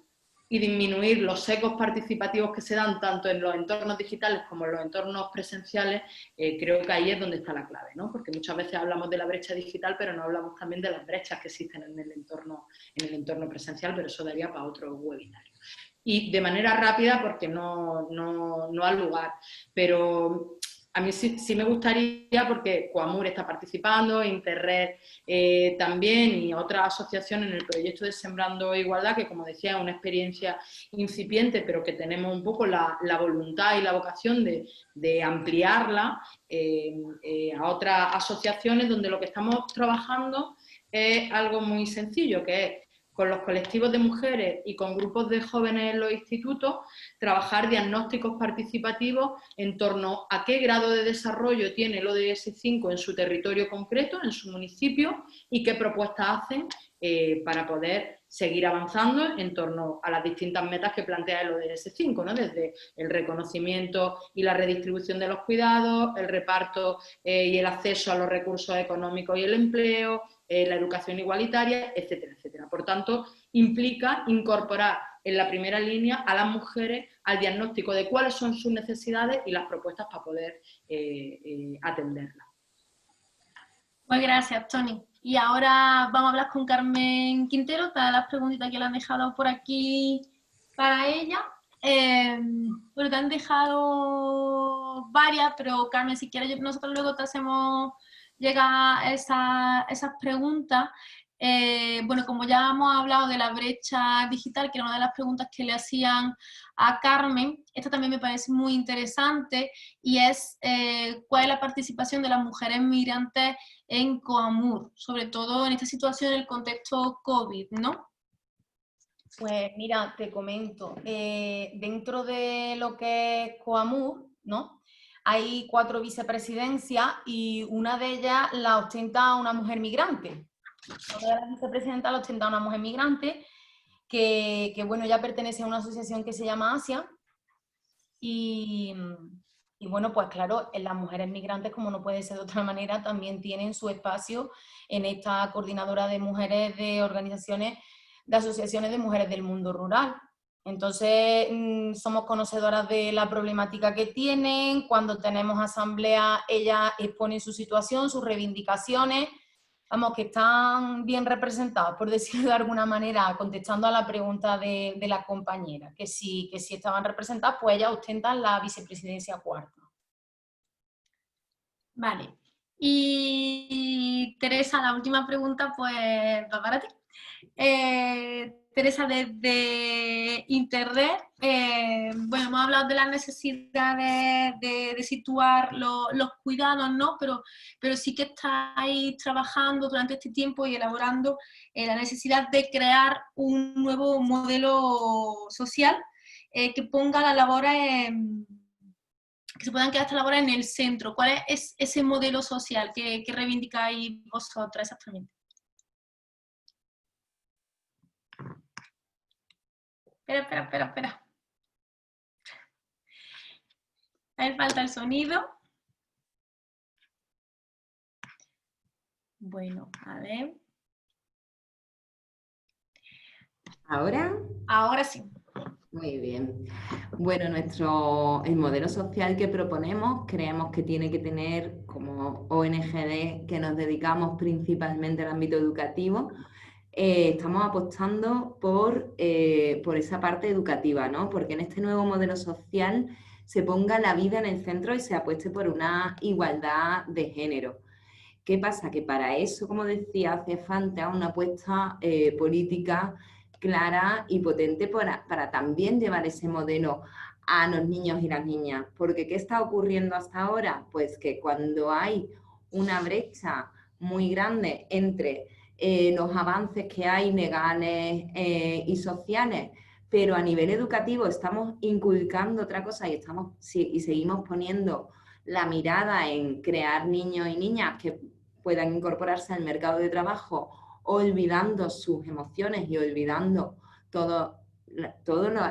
y disminuir los ecos participativos que se dan tanto en los entornos digitales como en los entornos presenciales, creo que ahí es donde está la clave, ¿no? Porque muchas veces hablamos de la brecha digital, pero no hablamos también de las brechas que existen en el entorno presencial, pero eso daría para otro webinario. Y de manera rápida, porque no ha lugar, pero a mí sí me gustaría, porque Coamur está participando, Interred también y otras asociaciones en el proyecto de Sembrando Igualdad, que como decía es una experiencia incipiente, pero que tenemos un poco la voluntad y la vocación de ampliarla a otras asociaciones, donde lo que estamos trabajando es algo muy sencillo, que es con los colectivos de mujeres y con grupos de jóvenes en los institutos, trabajar diagnósticos participativos en torno a qué grado de desarrollo tiene el ODS 5 en su territorio concreto, en su municipio, y qué propuestas hacen para poder seguir avanzando en torno a las distintas metas que plantea el ODS 5, ¿no? Desde el reconocimiento y la redistribución de los cuidados, el reparto y el acceso a los recursos económicos y el empleo, la educación igualitaria, etcétera, etcétera. Por tanto, implica incorporar en la primera línea a las mujeres al diagnóstico de cuáles son sus necesidades y las propuestas para poder atenderlas. Pues gracias, Toni. Y ahora vamos a hablar con Carmen Quintero, todas las preguntitas que le han dejado por aquí para ella. Bueno, te han dejado varias, pero Carmen, si quieres, nosotros luego te hacemos llegar esas preguntas. Bueno, como ya hemos hablado de la brecha digital, que era una de las preguntas que le hacían a Carmen, esta también me parece muy interesante, y es cuál es la participación de las mujeres migrantes en Coamur, sobre todo en esta situación, en el contexto COVID, ¿no? Pues mira, te comento, dentro de lo que es Coamur, ¿no? Hay 4 vicepresidencias y una de ellas la ostenta una mujer migrante. Una de las vicepresidentas la ostenta una mujer migrante que bueno, ya pertenece a una asociación que se llama Asia y bueno, pues claro, las mujeres migrantes, como no puede ser de otra manera, también tienen su espacio en esta coordinadora de mujeres de organizaciones, de asociaciones de mujeres del mundo rural. Entonces, somos conocedoras de la problemática que tienen. Cuando tenemos asamblea, ellas exponen su situación, sus reivindicaciones. Vamos, que están bien representadas, por decirlo de alguna manera, contestando a la pregunta de la compañera, que si estaban representadas, pues ellas ostentan la vicepresidencia 4. Vale. Y Teresa, la última pregunta, pues va para ti. Teresa, desde Interred, bueno, hemos hablado de las necesidades de situar los cuidados, ¿no? Pero sí que estáis trabajando durante este tiempo y elaborando la necesidad de crear un nuevo modelo social que ponga las labores que se puedan quedar estas labores en el centro. ¿Cuál es ese modelo social que reivindicáis vosotras exactamente? Espera. Ahí falta el sonido. Bueno, a ver. ¿Ahora? Ahora sí. Muy bien. Bueno, el modelo social que proponemos creemos que tiene que tener, como ONG que nos dedicamos principalmente al ámbito educativo, estamos apostando por esa parte educativa, ¿no? Porque en este nuevo modelo social se ponga la vida en el centro y se apueste por una igualdad de género. ¿Qué pasa? Que para eso, como decía, hace falta una apuesta política clara y potente para también llevar ese modelo a los niños y las niñas. Porque ¿qué está ocurriendo hasta ahora? Pues que cuando hay una brecha muy grande entre los avances que hay legales y sociales, pero a nivel educativo estamos inculcando otra cosa y seguimos poniendo la mirada en crear niños y niñas que puedan incorporarse al mercado de trabajo, olvidando sus emociones y olvidando todas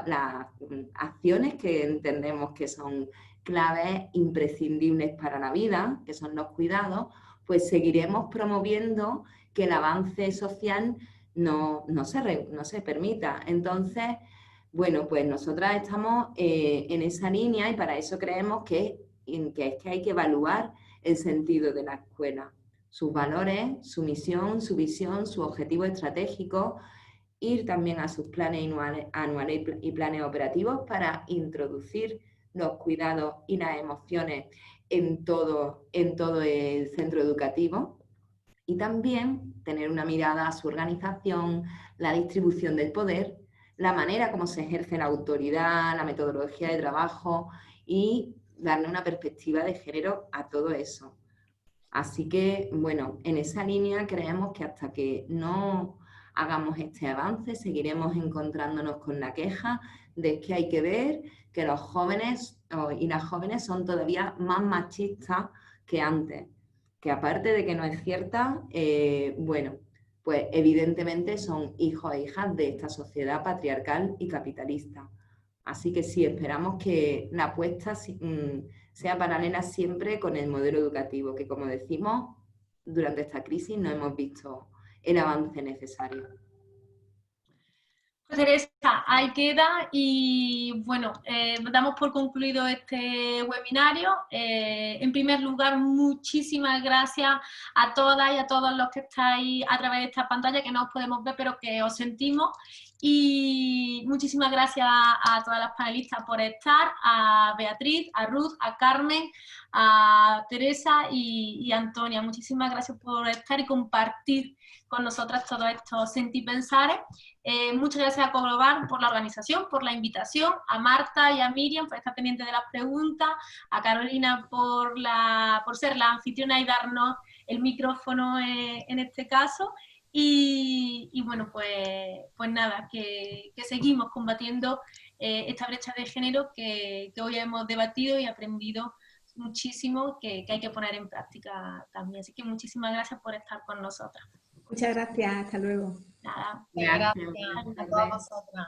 las acciones que entendemos que son claves imprescindibles para la vida, que son los cuidados, pues seguiremos promoviendo que el avance social no se permita. Entonces, bueno, pues nosotras estamos en esa línea y para eso creemos que hay que evaluar el sentido de la escuela, sus valores, su misión, su visión, su objetivo estratégico, ir también a sus planes anuales y planes operativos para introducir los cuidados y las emociones en todo el centro educativo y también tener una mirada a su organización, la distribución del poder, la manera como se ejerce la autoridad, la metodología de trabajo y darle una perspectiva de género a todo eso. Así que, bueno, en esa línea creemos que hasta que no hagamos este avance seguiremos encontrándonos con la queja de que hay que ver que los jóvenes y las jóvenes son todavía más machistas que antes, que aparte de que no es cierta, bueno, pues evidentemente son hijos e hijas de esta sociedad patriarcal y capitalista. Así que sí, esperamos que la apuesta sea paralela siempre con el modelo educativo, que como decimos, durante esta crisis no hemos visto el avance necesario. Pues Teresa, ahí queda y bueno, damos por concluido este webinario. En primer lugar, muchísimas gracias a todas y a todos los que estáis a través de esta pantalla, que no os podemos ver, pero que os sentimos. Y muchísimas gracias a todas las panelistas por estar, a Beatriz, a Ruth, a Carmen, a Teresa y a Antonia. Muchísimas gracias por estar y compartir con nosotras todos estos sentipensares. Muchas gracias a Coglobal por la organización, por la invitación, a Marta y a Miriam por estar pendiente de las preguntas, a Carolina por ser la anfitriona y darnos el micrófono en este caso. Y bueno, pues nada, que seguimos combatiendo esta brecha de género que hoy hemos debatido y aprendido muchísimo que hay que poner en práctica también. Así que muchísimas gracias por estar con nosotras. Muchas gracias, hasta luego. Nada. Gracias Gracias. a todas vosotras.